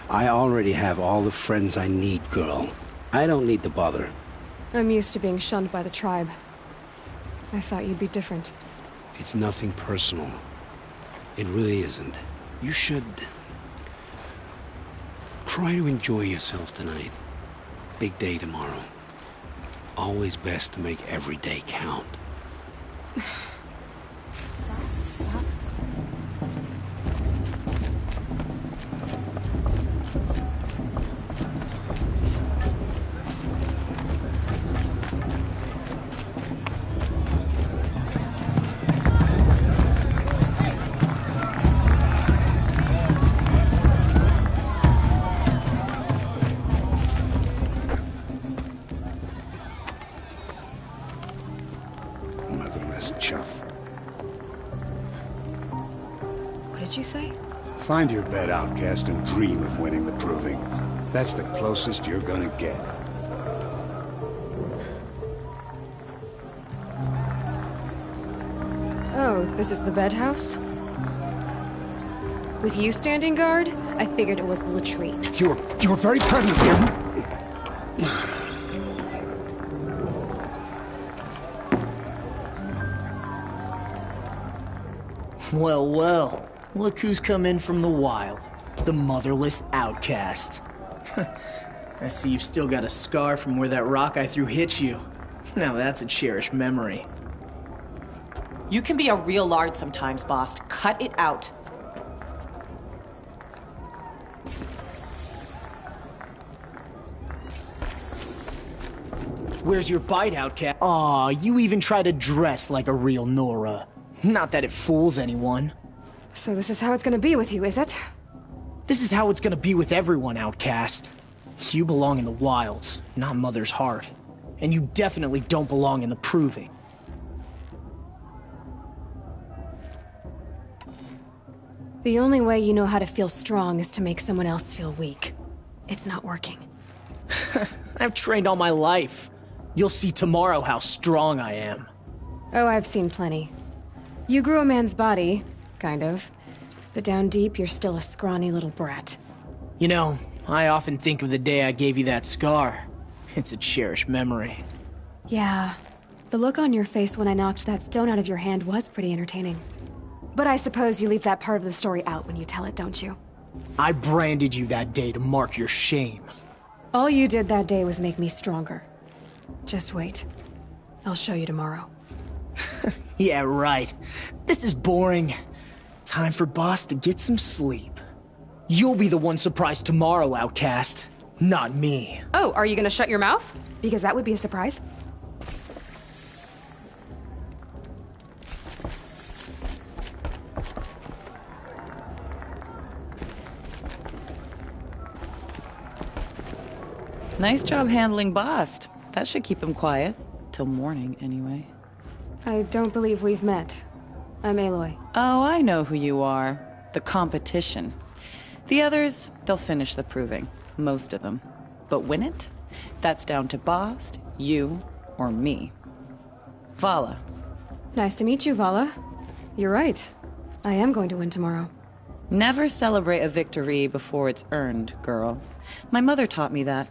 Speaker 14: I already have all the friends I need, girl. I don't need to bother.
Speaker 1: I'm used to being shunned by the tribe. I thought you'd be different.
Speaker 14: It's nothing personal. It really isn't. You should... try to enjoy yourself tonight. Big day tomorrow. Always best to make every day count.
Speaker 1: What did you say?
Speaker 16: Find your bed, outcast, and dream of winning the proving. That's the closest you're gonna get.
Speaker 1: Oh, this is the bed house? With you standing guard, I figured it was the latrine.
Speaker 16: Your very presence here...
Speaker 17: Well, well. Look who's come in from the wild. The motherless outcast. I see you've still got a scar from where that rock I threw hit you. Now that's a cherished memory.
Speaker 18: You can be a real lard sometimes, boss. Cut it out.
Speaker 17: Where's your bite, outcast? Aw, you even try to dress like a real Nora. Not that it fools anyone.
Speaker 1: So this is how it's gonna be with you, is it?
Speaker 17: This is how it's gonna be with everyone, outcast. You belong in the wilds, not Mother's heart. And you definitely don't belong in the proving.
Speaker 1: The only way you know how to feel strong is to make someone else feel weak. It's not working.
Speaker 17: I've trained all my life. You'll see tomorrow how strong I am.
Speaker 1: Oh, I've seen plenty. You grew a man's body, kind of. But down deep, you're still a scrawny little brat.
Speaker 17: You know, I often think of the day I gave you that scar. It's a cherished memory.
Speaker 1: Yeah. The look on your face when I knocked that stone out of your hand was pretty entertaining. But I suppose you leave that part of the story out when you tell it, don't you?
Speaker 17: I branded you that day to mark your shame.
Speaker 1: All you did that day was make me stronger. Just wait. I'll show you tomorrow.
Speaker 17: Yeah, right. This is boring. Time for Boss to get some sleep. You'll be the one surprised tomorrow, outcast. Not me.
Speaker 1: Oh, are you gonna shut your mouth? Because that would be a surprise.
Speaker 18: Nice job handling Bast. That should keep him quiet. Till morning, anyway.
Speaker 1: I don't believe we've met. I'm Aloy.
Speaker 18: Oh, I know who you are. The competition. The others, they'll finish the proving. Most of them. But win it? That's down to Bast, you, or me. Vala.
Speaker 1: Nice to meet you, Vala. You're right. I am going to win tomorrow.
Speaker 18: Never celebrate a victory before it's earned, girl. My mother taught me that.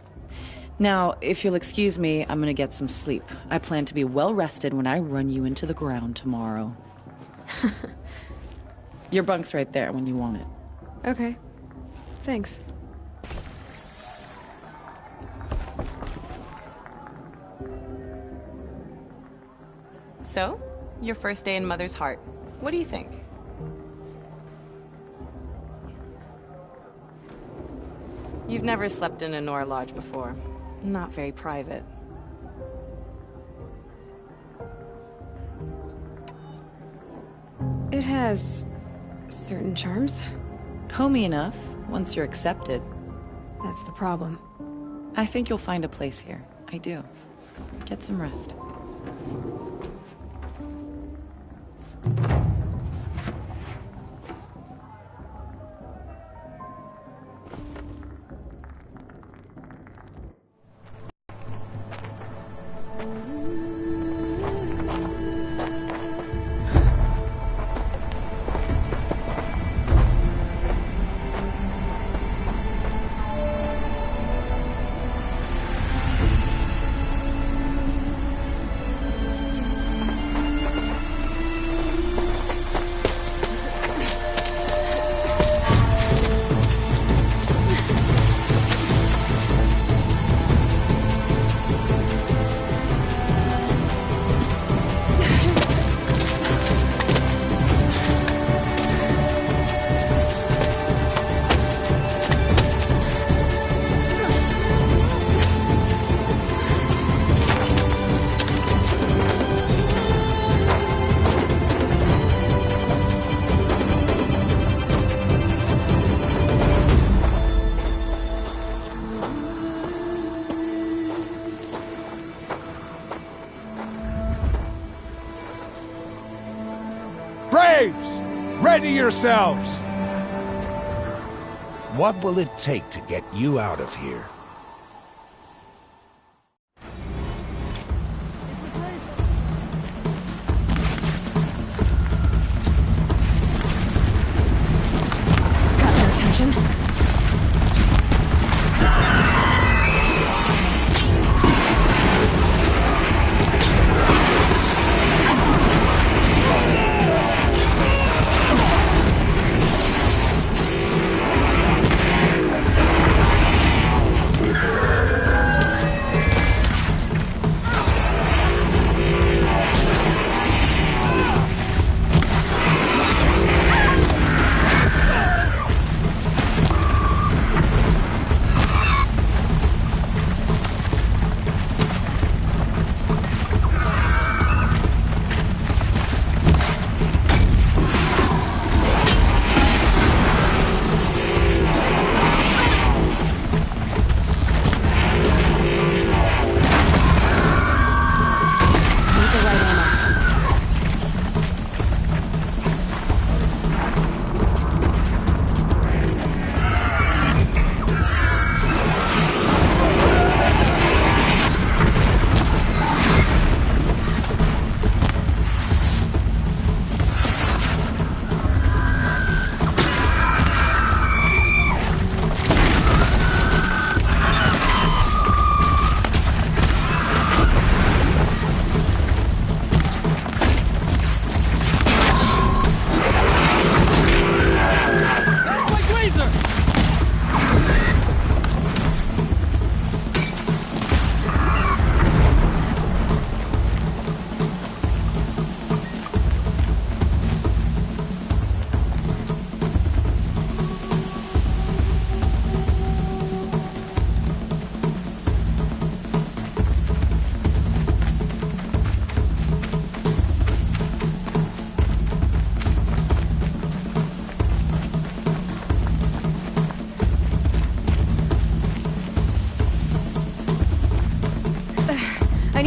Speaker 18: Now, if you'll excuse me, I'm gonna get some sleep. I plan to be well rested when I run you into the ground tomorrow. Your bunk's right there when you want it.
Speaker 1: Okay. Thanks.
Speaker 18: So, your first day in Mother's Heart. What do you think? You've never slept in a Nora Lodge before. Not very private.
Speaker 1: It has certain charms.
Speaker 18: Homey enough, once you're accepted.
Speaker 1: That's the problem.
Speaker 18: I think you'll find a place here. I do. Get some rest.
Speaker 15: Ready yourselves! What will it take to get you out of here?
Speaker 1: Got your attention?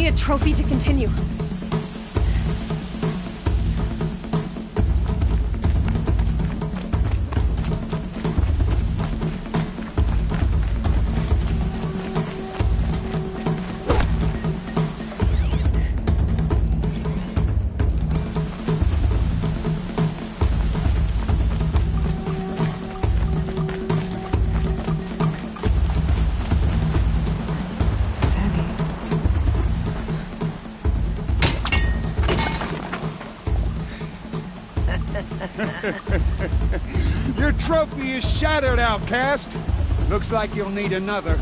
Speaker 1: need a trophy to continue.
Speaker 15: Your trophy is shattered, outcast. Looks like you'll need another.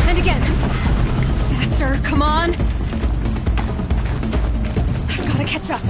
Speaker 1: And again. Faster, come on. I've got to catch up.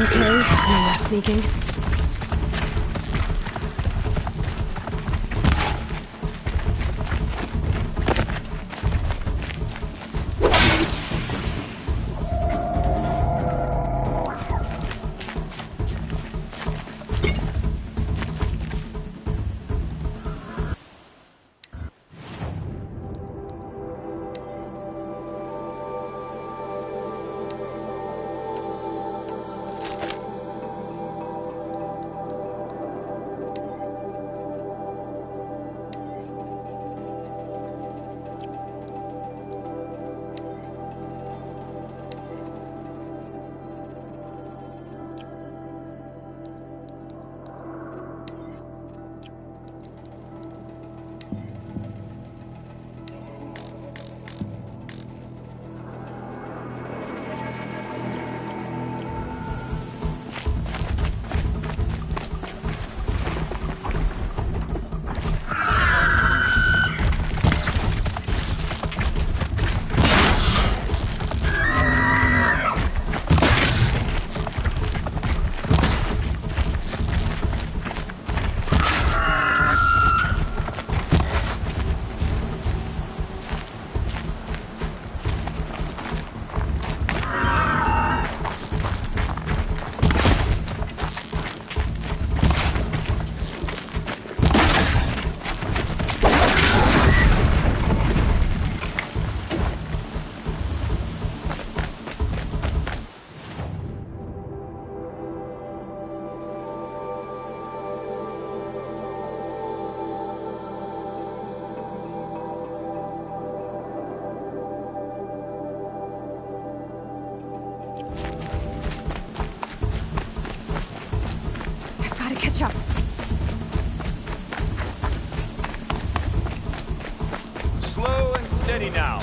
Speaker 1: Okay, no more sneaking. Catch up.
Speaker 19: Slow and steady now.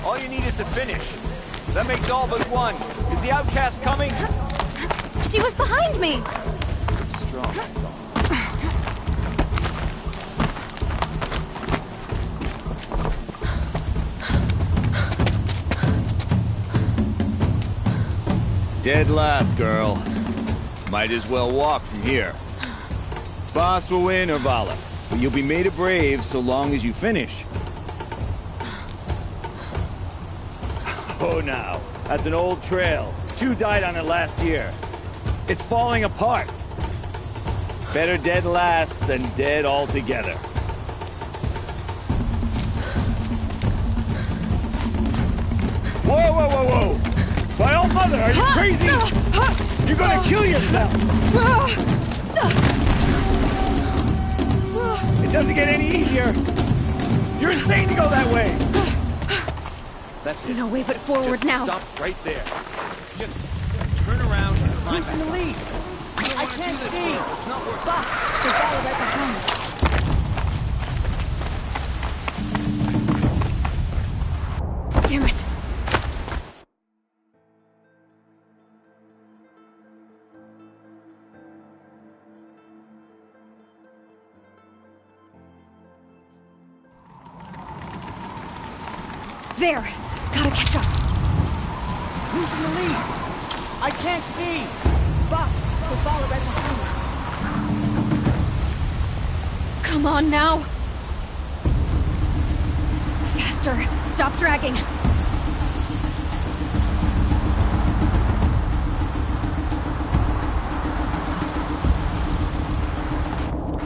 Speaker 19: All you need is to finish. That makes all but one. Is the outcast coming?
Speaker 1: She was behind me.
Speaker 19: Strong. Dead last, girl. Might as well walk from here. Boss will win or Vala, but you'll be made a brave so long as you finish. Oh, now, that's an old trail. 2 died on it last year. It's falling apart. Better dead last than dead altogether. Whoa, whoa, whoa, whoa! My old mother, are you crazy? You're gonna kill yourself! It doesn't get any easier! You're insane to go that way!
Speaker 1: That's it. No way but forward.
Speaker 4: Just
Speaker 1: now.
Speaker 4: Stop right there. Just turn around and climb back.
Speaker 5: In the lead. I can't see.
Speaker 4: It's not working.
Speaker 5: Boss, they follow right behind.
Speaker 1: Damn it. There! Gotta catch up!
Speaker 5: Who's in the lead? I can't see! Boss, they follow right behind me.
Speaker 1: Come on now! Faster! Stop dragging!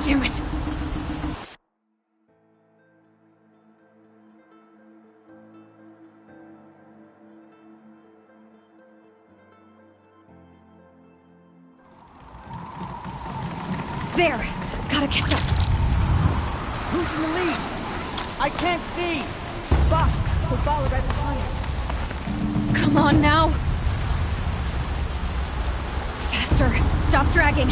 Speaker 1: Damn it! There! Gotta catch up!
Speaker 5: Who's in the lead? I can't see! Boss, they follow right behind me.
Speaker 1: Come on now! Faster! Stop dragging!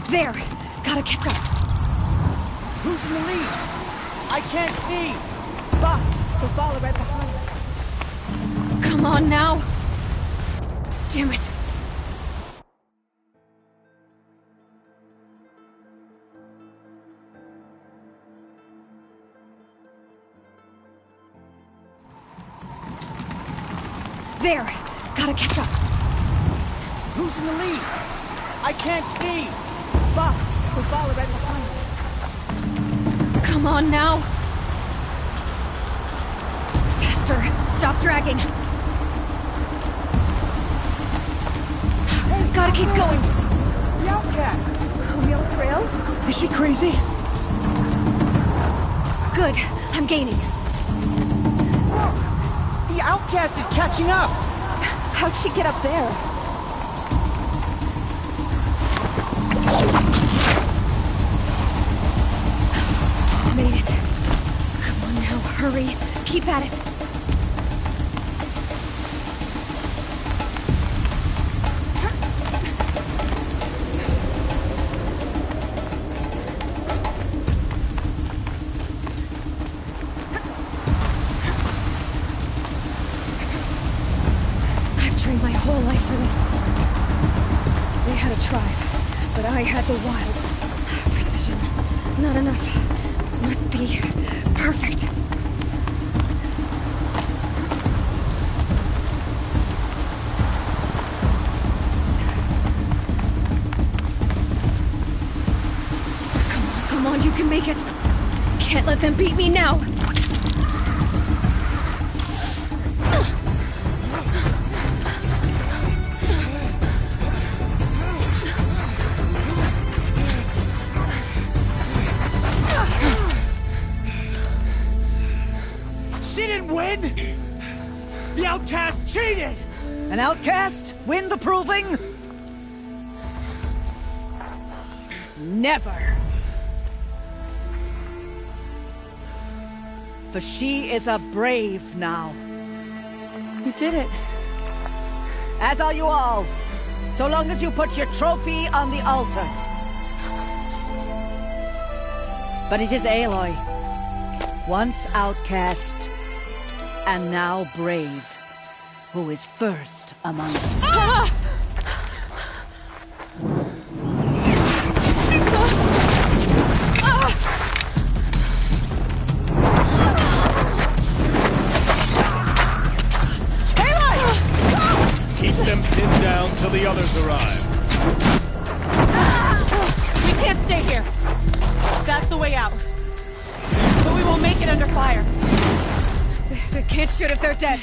Speaker 1: There! Gotta catch up!
Speaker 5: Who's in the lead? I can't see! Boss, they follow right behind me.
Speaker 1: Come on now! Damn it! There! Gotta catch up!
Speaker 5: Who's in the lead? I can't see! Boss, they follow right behind me.
Speaker 1: Come on now! Faster! Stop dragging! Gotta keep going!
Speaker 5: The outcast! Are we on the trail? Is she crazy?
Speaker 1: Good. I'm gaining.
Speaker 5: Whoa! The outcast is catching up! How'd she get up there?
Speaker 1: Made it. Come on now, hurry. Keep at it. I've trained my whole life for this. They had a tribe, but I had the wilds. Precision. Not enough. Must be perfect. Come on, you can make it. Can't let them beat me now.
Speaker 5: The outcast cheated! An outcast? Win the proving? Never. For she is a brave now.
Speaker 18: You did it.
Speaker 5: As are you all. So long as you put your trophy on the altar. But it is Aloy. Once outcast, and now brave, who is first among them.
Speaker 1: Ah!
Speaker 5: Aloy!
Speaker 10: Keep them pinned down till the others arrive.
Speaker 18: We can't stay here. That's the way out. But we won't make it under fire.
Speaker 1: They can't shoot if they're dead.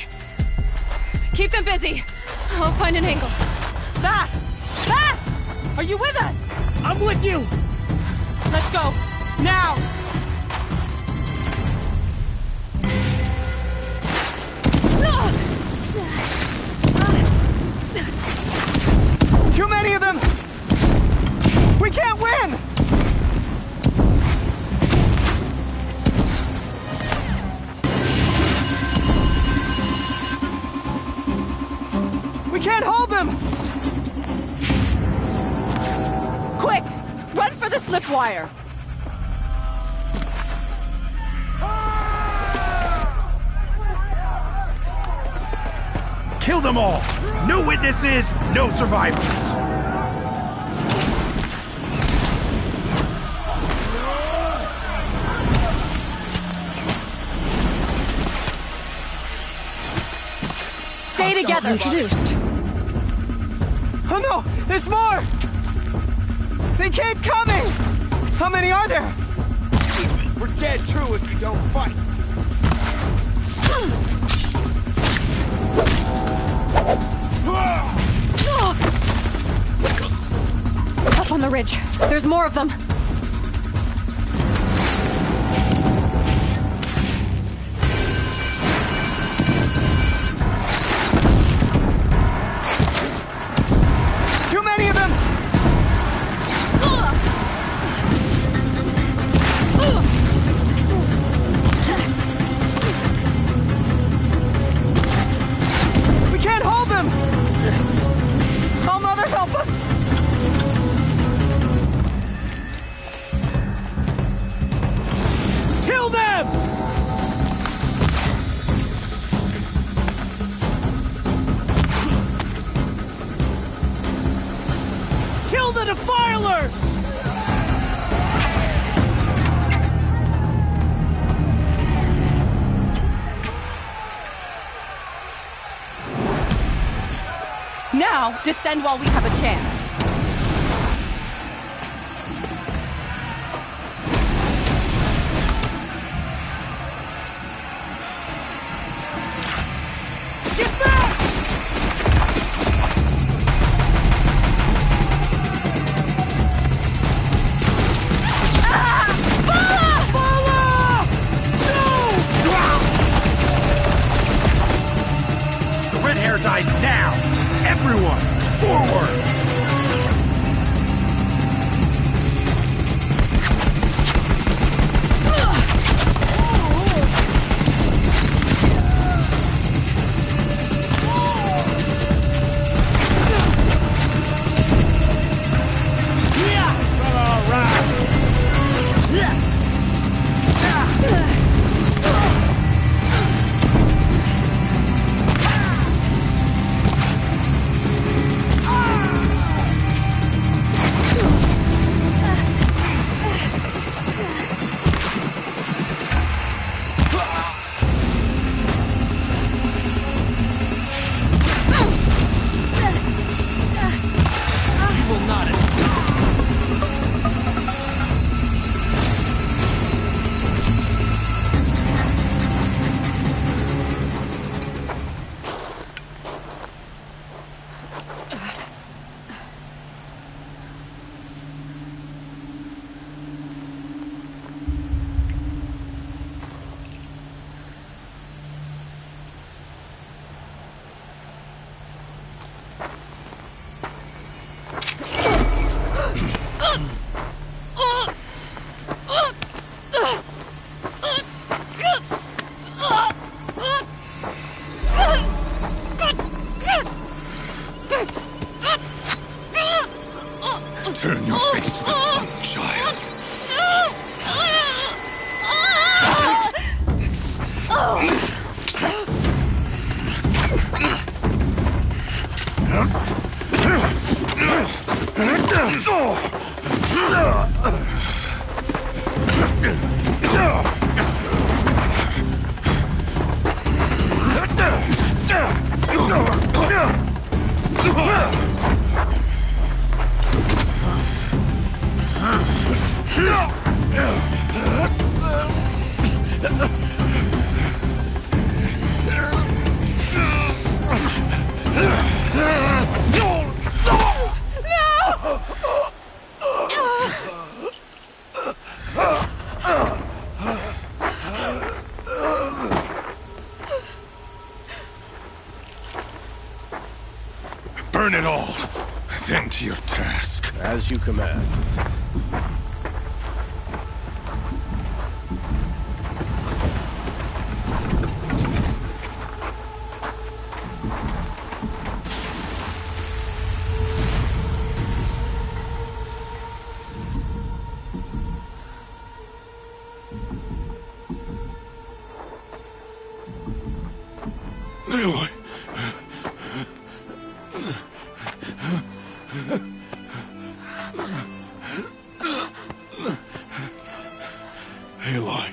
Speaker 1: Keep them busy. I'll find an angle.
Speaker 18: Fast! Fast! Are you with us?
Speaker 10: I'm with you!
Speaker 18: Let's go. Now!
Speaker 17: Too many of them! We can't win! We can't hold them!
Speaker 18: Quick! Run for the slip wire!
Speaker 10: Kill them all! No witnesses, no survivors!
Speaker 18: Stay together!
Speaker 1: Introduced.
Speaker 17: Oh no! There's more! They keep coming! How many are there?
Speaker 10: We're dead true if you don't fight.
Speaker 1: Up on the ridge. There's more of them.
Speaker 17: Too many of them! We can't hold them! Oh, Mother, help us!
Speaker 10: Kill them! Kill the defilers!
Speaker 18: Now, descend while we have a chance.
Speaker 10: Get back! The red hair dies now! Everyone, forward!
Speaker 3: Turn your face to the sun, child. Burn it all. Then to your task.
Speaker 20: As you command.
Speaker 3: Aloy. Aloy.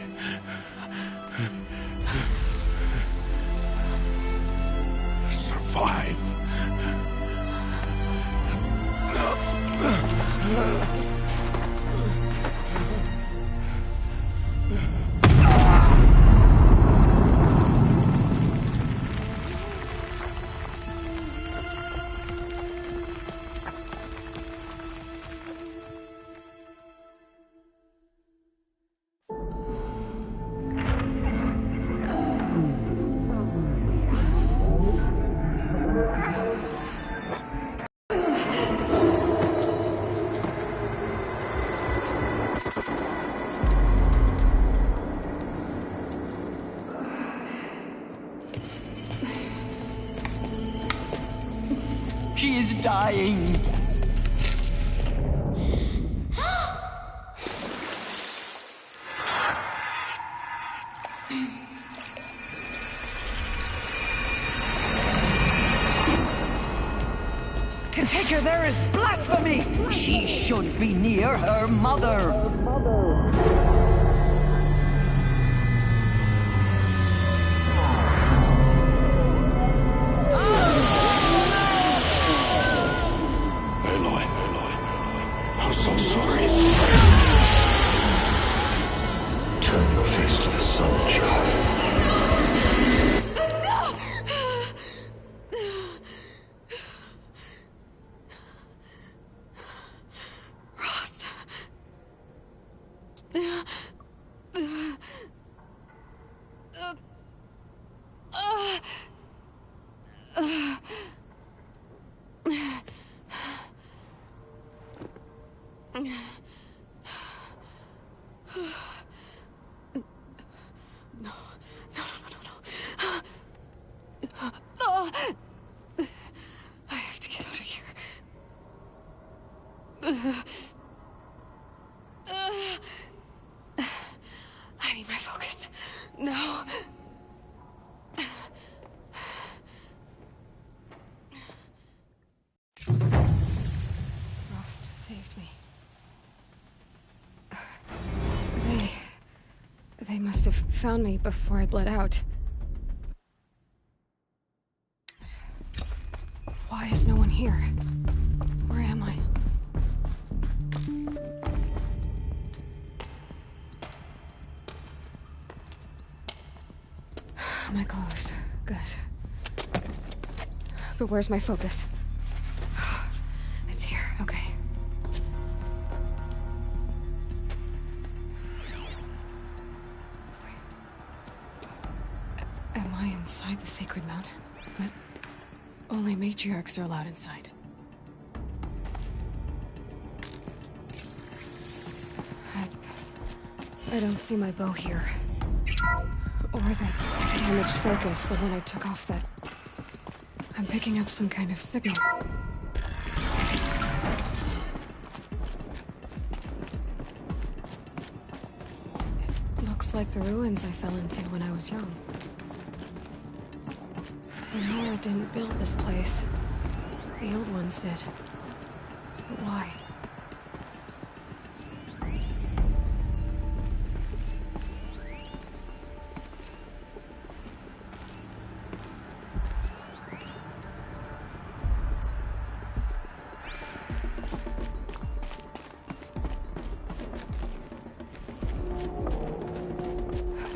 Speaker 3: Survive.
Speaker 5: She is dying. To take her there is blasphemy. She should be near her mother.
Speaker 3: I'm so sorry. Turn your face to the sun, child.
Speaker 1: Rost. I have to get out of here. I need my focus. No. Rost saved me. They must have found me before I bled out. Why is no one here? Where am I? My clothes. Good. But where's my focus? It's here. Okay. Am I inside the sacred mountain? But only matriarchs are allowed inside. I don't see my bow here. Or that damaged focus, the one I took off that... I'm picking up some kind of signal. It looks like the ruins I fell into when I was young. Nora didn't build this place. The old ones did. But why?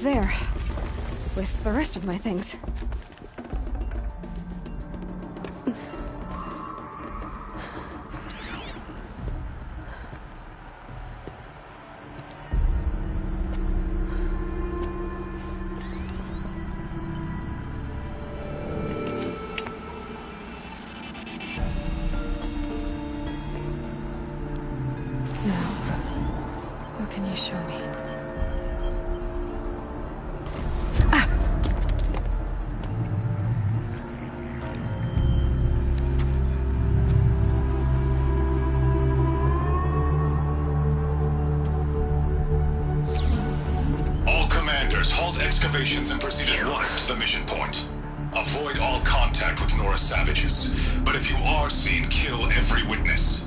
Speaker 1: There. With the rest of my things. can you show me?
Speaker 20: All commanders, halt excavations and proceed at once to the mission point. Avoid all contact with Nora savages, but if you are seen, kill every witness.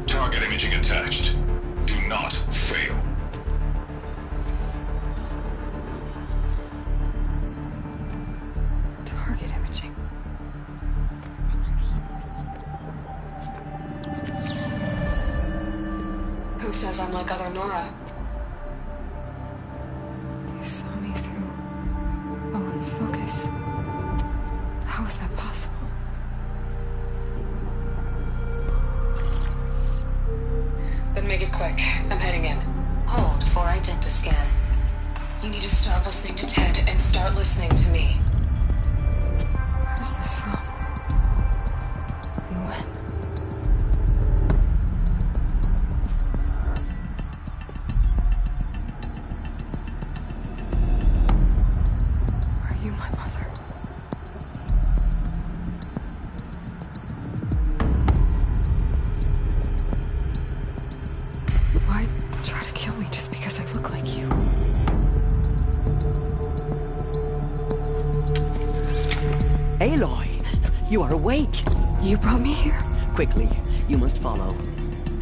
Speaker 20: Target imaging attached. Do not fail.
Speaker 1: Target imaging.
Speaker 11: Who says I'm like other Nora?
Speaker 1: They saw me through Owen's focus. How is that possible?
Speaker 11: Then make it quick. I'm heading in. Hold for identiscan. You need to stop listening to Ted and start listening to me.
Speaker 1: Where's this from? And when? Are you my mother? Why try to kill me just because I look like you?
Speaker 5: Aloy, you are awake.
Speaker 1: You brought me here?
Speaker 5: Quickly, you must follow.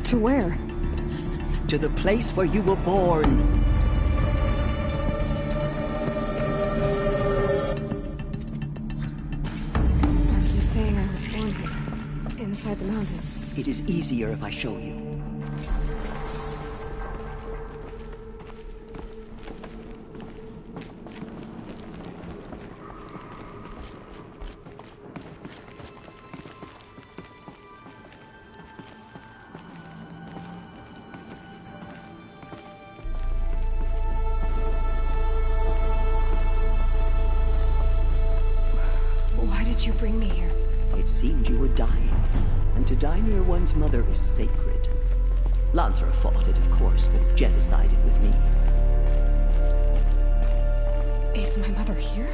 Speaker 1: To where?
Speaker 5: To the place where you were born.
Speaker 1: Are you saying I was born here? Inside the mountain?
Speaker 5: It is easier if I show you.
Speaker 1: Why did you bring me here?
Speaker 5: It seemed you were dying, and to die near one's mother is sacred. Lantra fought it, of course, but Jezza sided with me.
Speaker 1: Is my mother here?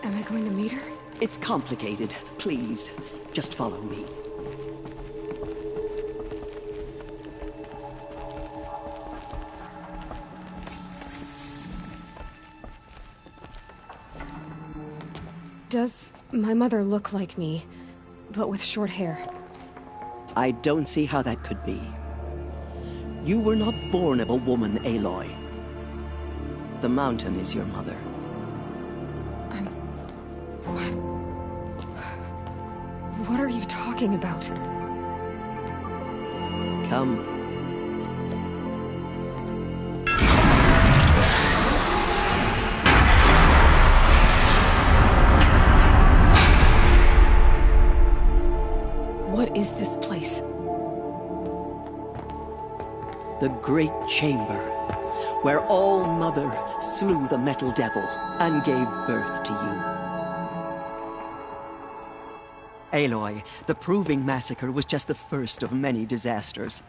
Speaker 1: Am I going to meet her?
Speaker 5: It's complicated. Please, just follow me.
Speaker 1: Does my mother look like me, but with short hair?
Speaker 5: I don't see how that could be. You were not born of a woman, Aloy. The mountain is your mother.
Speaker 1: What are you talking about?
Speaker 5: Come.
Speaker 1: What is this place?
Speaker 5: The Great Chamber, where All-Mother slew the Metal Devil and gave birth to you. Aloy, the Proving Massacre was just the first of many disasters.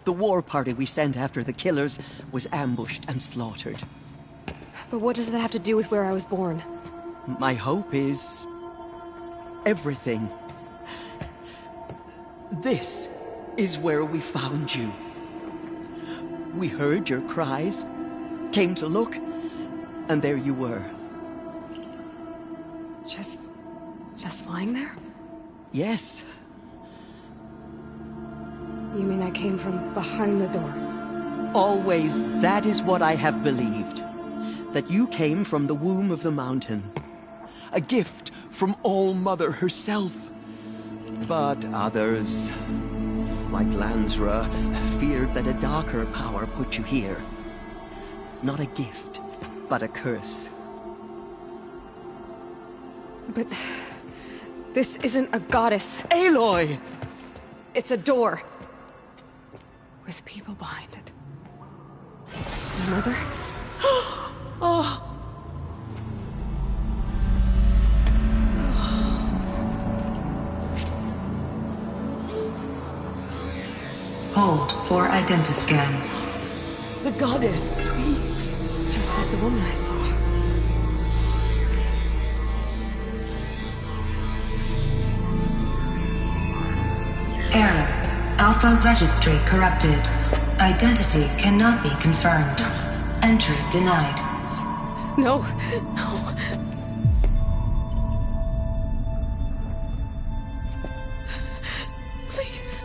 Speaker 5: The war party we sent after the killers was ambushed and slaughtered.
Speaker 1: But what does that have to do with where I was born?
Speaker 5: My hope is everything. This is where we found you. We heard your cries, came to look, and there you were.
Speaker 1: Just lying there?
Speaker 5: Yes.
Speaker 1: You mean I came from behind the door?
Speaker 5: Always, that is what I have believed. That you came from the womb of the mountain. A gift from All-Mother herself. But others, like Lansra, feared that a darker power put you here. Not a gift, but a curse.
Speaker 1: But this isn't a goddess.
Speaker 5: Aloy!
Speaker 1: It's a door. With people behind it. My mother?
Speaker 5: Oh!
Speaker 11: Hold for identiscan.
Speaker 5: The goddess speaks.
Speaker 1: Just like the woman I saw.
Speaker 11: Error. Alpha registry corrupted. Identity cannot be confirmed. Entry denied.
Speaker 1: No, no. Please.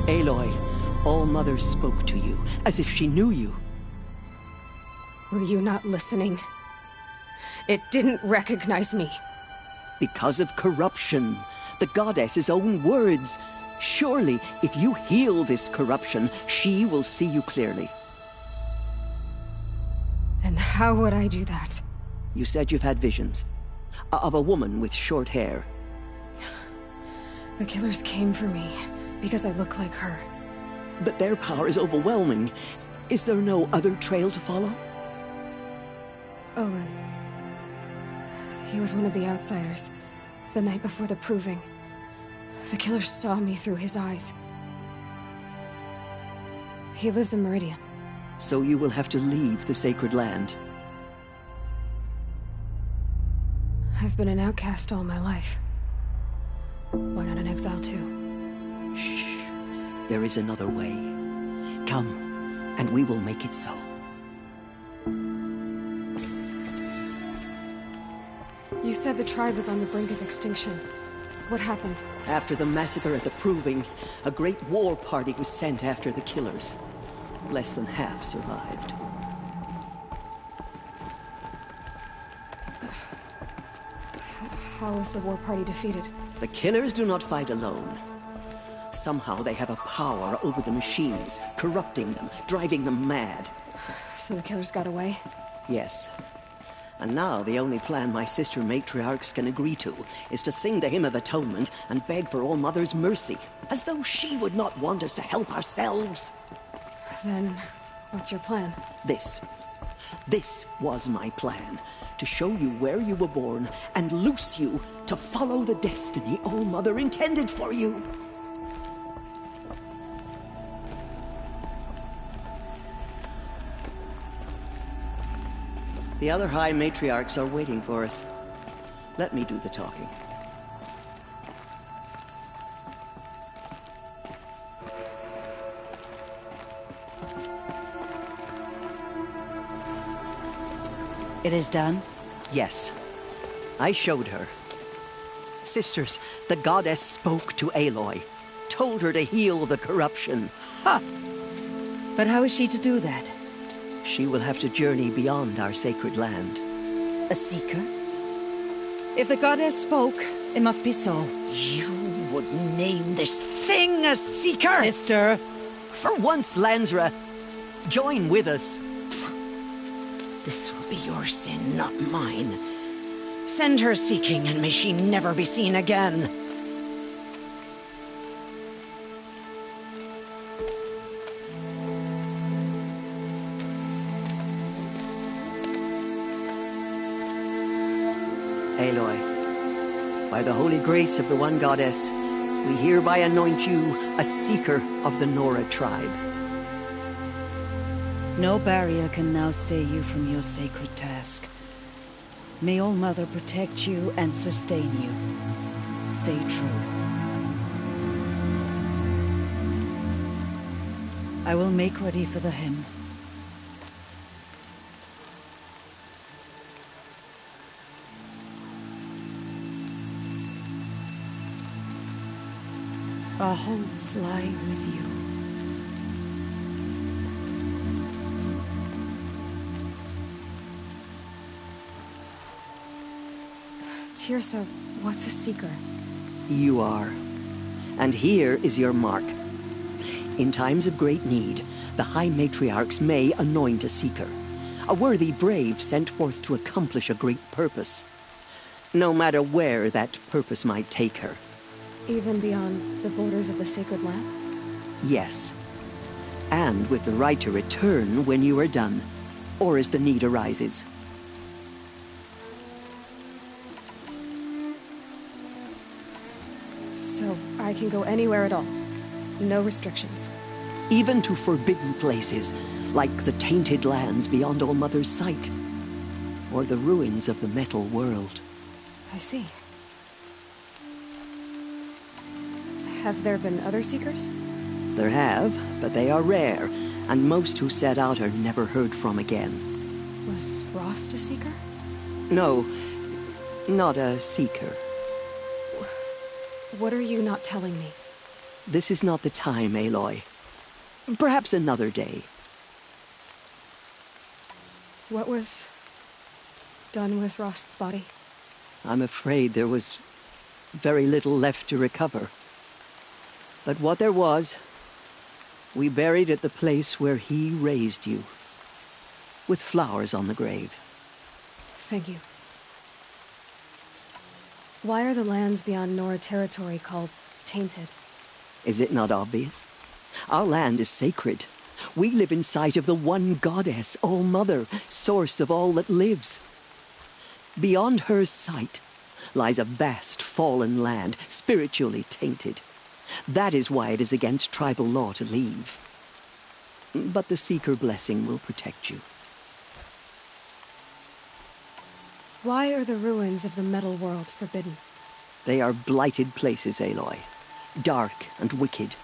Speaker 5: Aloy, All Mother spoke to you, as if she knew you.
Speaker 1: Were you not listening? It didn't recognize me.
Speaker 5: Because of corruption. The goddess's own words. Surely, if you heal this corruption, she will see you clearly.
Speaker 1: And how would I do that?
Speaker 5: You said you've had visions. Of a woman with short hair.
Speaker 1: The killers came for me, because I look like her.
Speaker 5: But their power is overwhelming. Is there no other trail to follow?
Speaker 1: Owen. He was one of the outsiders. The night before the proving. The killers saw me through his eyes. He lives in Meridian.
Speaker 5: So you will have to leave the sacred land.
Speaker 1: I've been an outcast all my life. Why not an exile too?
Speaker 5: Shh. There is another way. Come, and we will make it so.
Speaker 1: You said the tribe was on the brink of extinction. What happened?
Speaker 5: After the massacre at the Proving, a great war party was sent after the killers. Less than half survived.
Speaker 1: How was the war party defeated?
Speaker 5: The killers do not fight alone. Somehow they have a power over the machines, corrupting them, driving them mad.
Speaker 1: So the killers got away?
Speaker 5: Yes. And now the only plan my sister matriarchs can agree to is to sing the Hymn of Atonement and beg for All Mother's mercy, as though she would not want us to help ourselves.
Speaker 1: Then, what's your plan?
Speaker 5: This was my plan. To show you where you were born and loose you to follow the destiny All Mother intended for you. The other High Matriarchs are waiting for us. Let me do the talking.
Speaker 12: It is done?
Speaker 5: Yes. I showed her. Sisters, the goddess spoke to Aloy. Told her to heal the corruption.
Speaker 12: Ha! But how is she to do that?
Speaker 5: She will have to journey beyond our sacred land.
Speaker 12: A seeker? If the goddess spoke, it must be so. You would name this thing a seeker?
Speaker 5: Sister! For once, Lansra, join with us.
Speaker 12: This will be your sin, not mine. Send her seeking, and may she never be seen again.
Speaker 5: Aloy, by the holy grace of the One Goddess, we hereby anoint you a seeker of the Nora tribe.
Speaker 12: No barrier can now stay you from your sacred task. May All Mother protect you and sustain you. Stay true. I will make ready for the hymn. Our hopes lie with you.
Speaker 1: Tirsa, what's a seeker?
Speaker 5: You are. And here is your mark. In times of great need, the High Matriarchs may anoint a seeker. A worthy brave sent forth to accomplish a great purpose. no matter where that purpose might take her.
Speaker 1: Even beyond the borders of the sacred land?
Speaker 5: Yes. And with the right to return when you are done, or as the need arises.
Speaker 1: So I can go anywhere at all? No restrictions?
Speaker 5: Even to forbidden places, like the tainted lands beyond All-Mother's sight, or the ruins of the metal world.
Speaker 1: I see. Have there been other Seekers?
Speaker 5: There have, but they are rare, and most who set out are never heard from again.
Speaker 1: Was Rost a Seeker?
Speaker 5: No, not a Seeker.
Speaker 1: What are you not telling me?
Speaker 5: This is not the time, Aloy. Perhaps another day.
Speaker 1: What was done with Rost's body?
Speaker 5: I'm afraid there was very little left to recover. But what there was, we buried at the place where he raised you, with flowers on the grave.
Speaker 1: Thank you. Why are the lands beyond Nora territory called tainted?
Speaker 5: Is it not obvious? Our land is sacred. We live in sight of the one goddess, All-Mother, source of all that lives. Beyond her sight lies a vast fallen land, spiritually tainted. That is why it is against tribal law to leave. But the Seeker blessing will protect you.
Speaker 1: Why are the ruins of the metal world forbidden?
Speaker 5: They are blighted places, Aloy. Dark and wicked,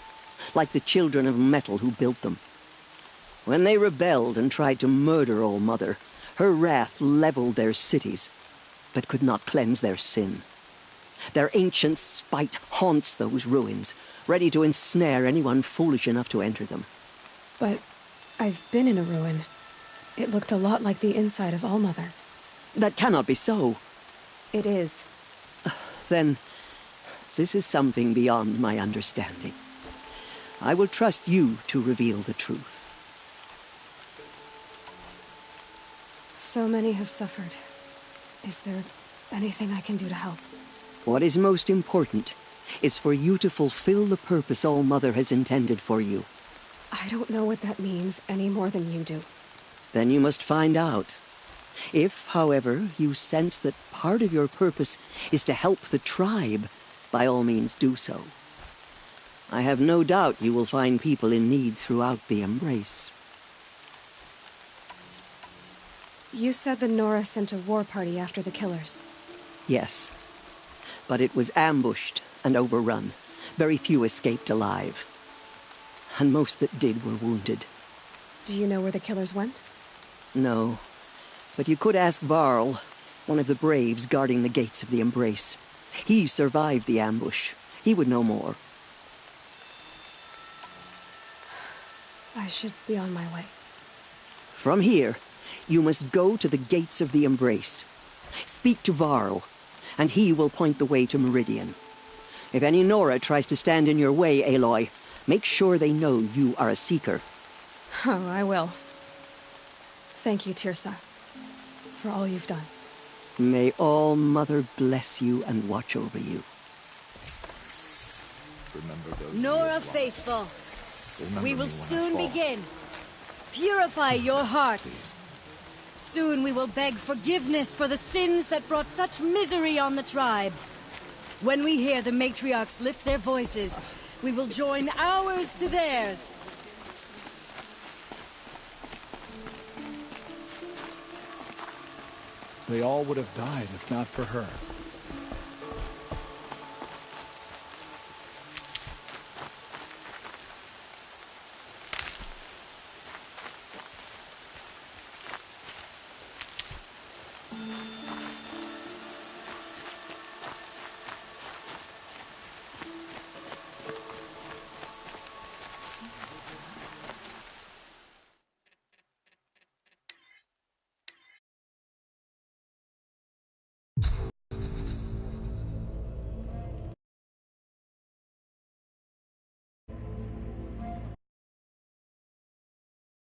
Speaker 5: like the children of metal who built them. When they rebelled and tried to murder All-Mother, her wrath leveled their cities, but could not cleanse their sin. Their ancient spite haunts those ruins, ready to ensnare anyone foolish enough to enter them.
Speaker 1: But I've been in a ruin. It looked a lot like the inside of All-Mother.
Speaker 5: That cannot be so.
Speaker 1: It is.
Speaker 5: Then, this is something beyond my understanding. I will trust you to reveal the truth.
Speaker 1: So many have suffered. Is there anything I can do to help?
Speaker 5: What is most important is for you to fulfill the purpose All-Mother has intended for you.
Speaker 1: I don't know what that means any more than you do.
Speaker 5: Then you must find out. If, however, you sense that part of your purpose is to help the tribe, by all means do so. I have no doubt you will find people in need throughout the Embrace.
Speaker 1: You said the Nora sent a war party after the killers.
Speaker 5: Yes. But it was ambushed and overrun. Very few escaped alive. And most that did were wounded.
Speaker 1: Do you know where the killers went?
Speaker 5: No. But you could ask Varl, one of the braves guarding the gates of the Embrace. He survived the ambush. He would know more.
Speaker 1: I should be on my way.
Speaker 5: From here, you must go to the gates of the Embrace. Speak to Varl, and he will point the way to Meridian. If any Nora tries to stand in your way, Aloy, make sure they know you are a Seeker.
Speaker 1: Oh, I will. Thank you, Tirsa, for all you've done.
Speaker 5: May All-Mother bless you and watch over you.
Speaker 8: Nora faithful, we will soon begin. Purify your hearts. Soon we will beg forgiveness for the sins that brought such misery on the tribe. When we hear the matriarchs lift their voices, we will join ours to theirs.
Speaker 7: They all would have died if not for her.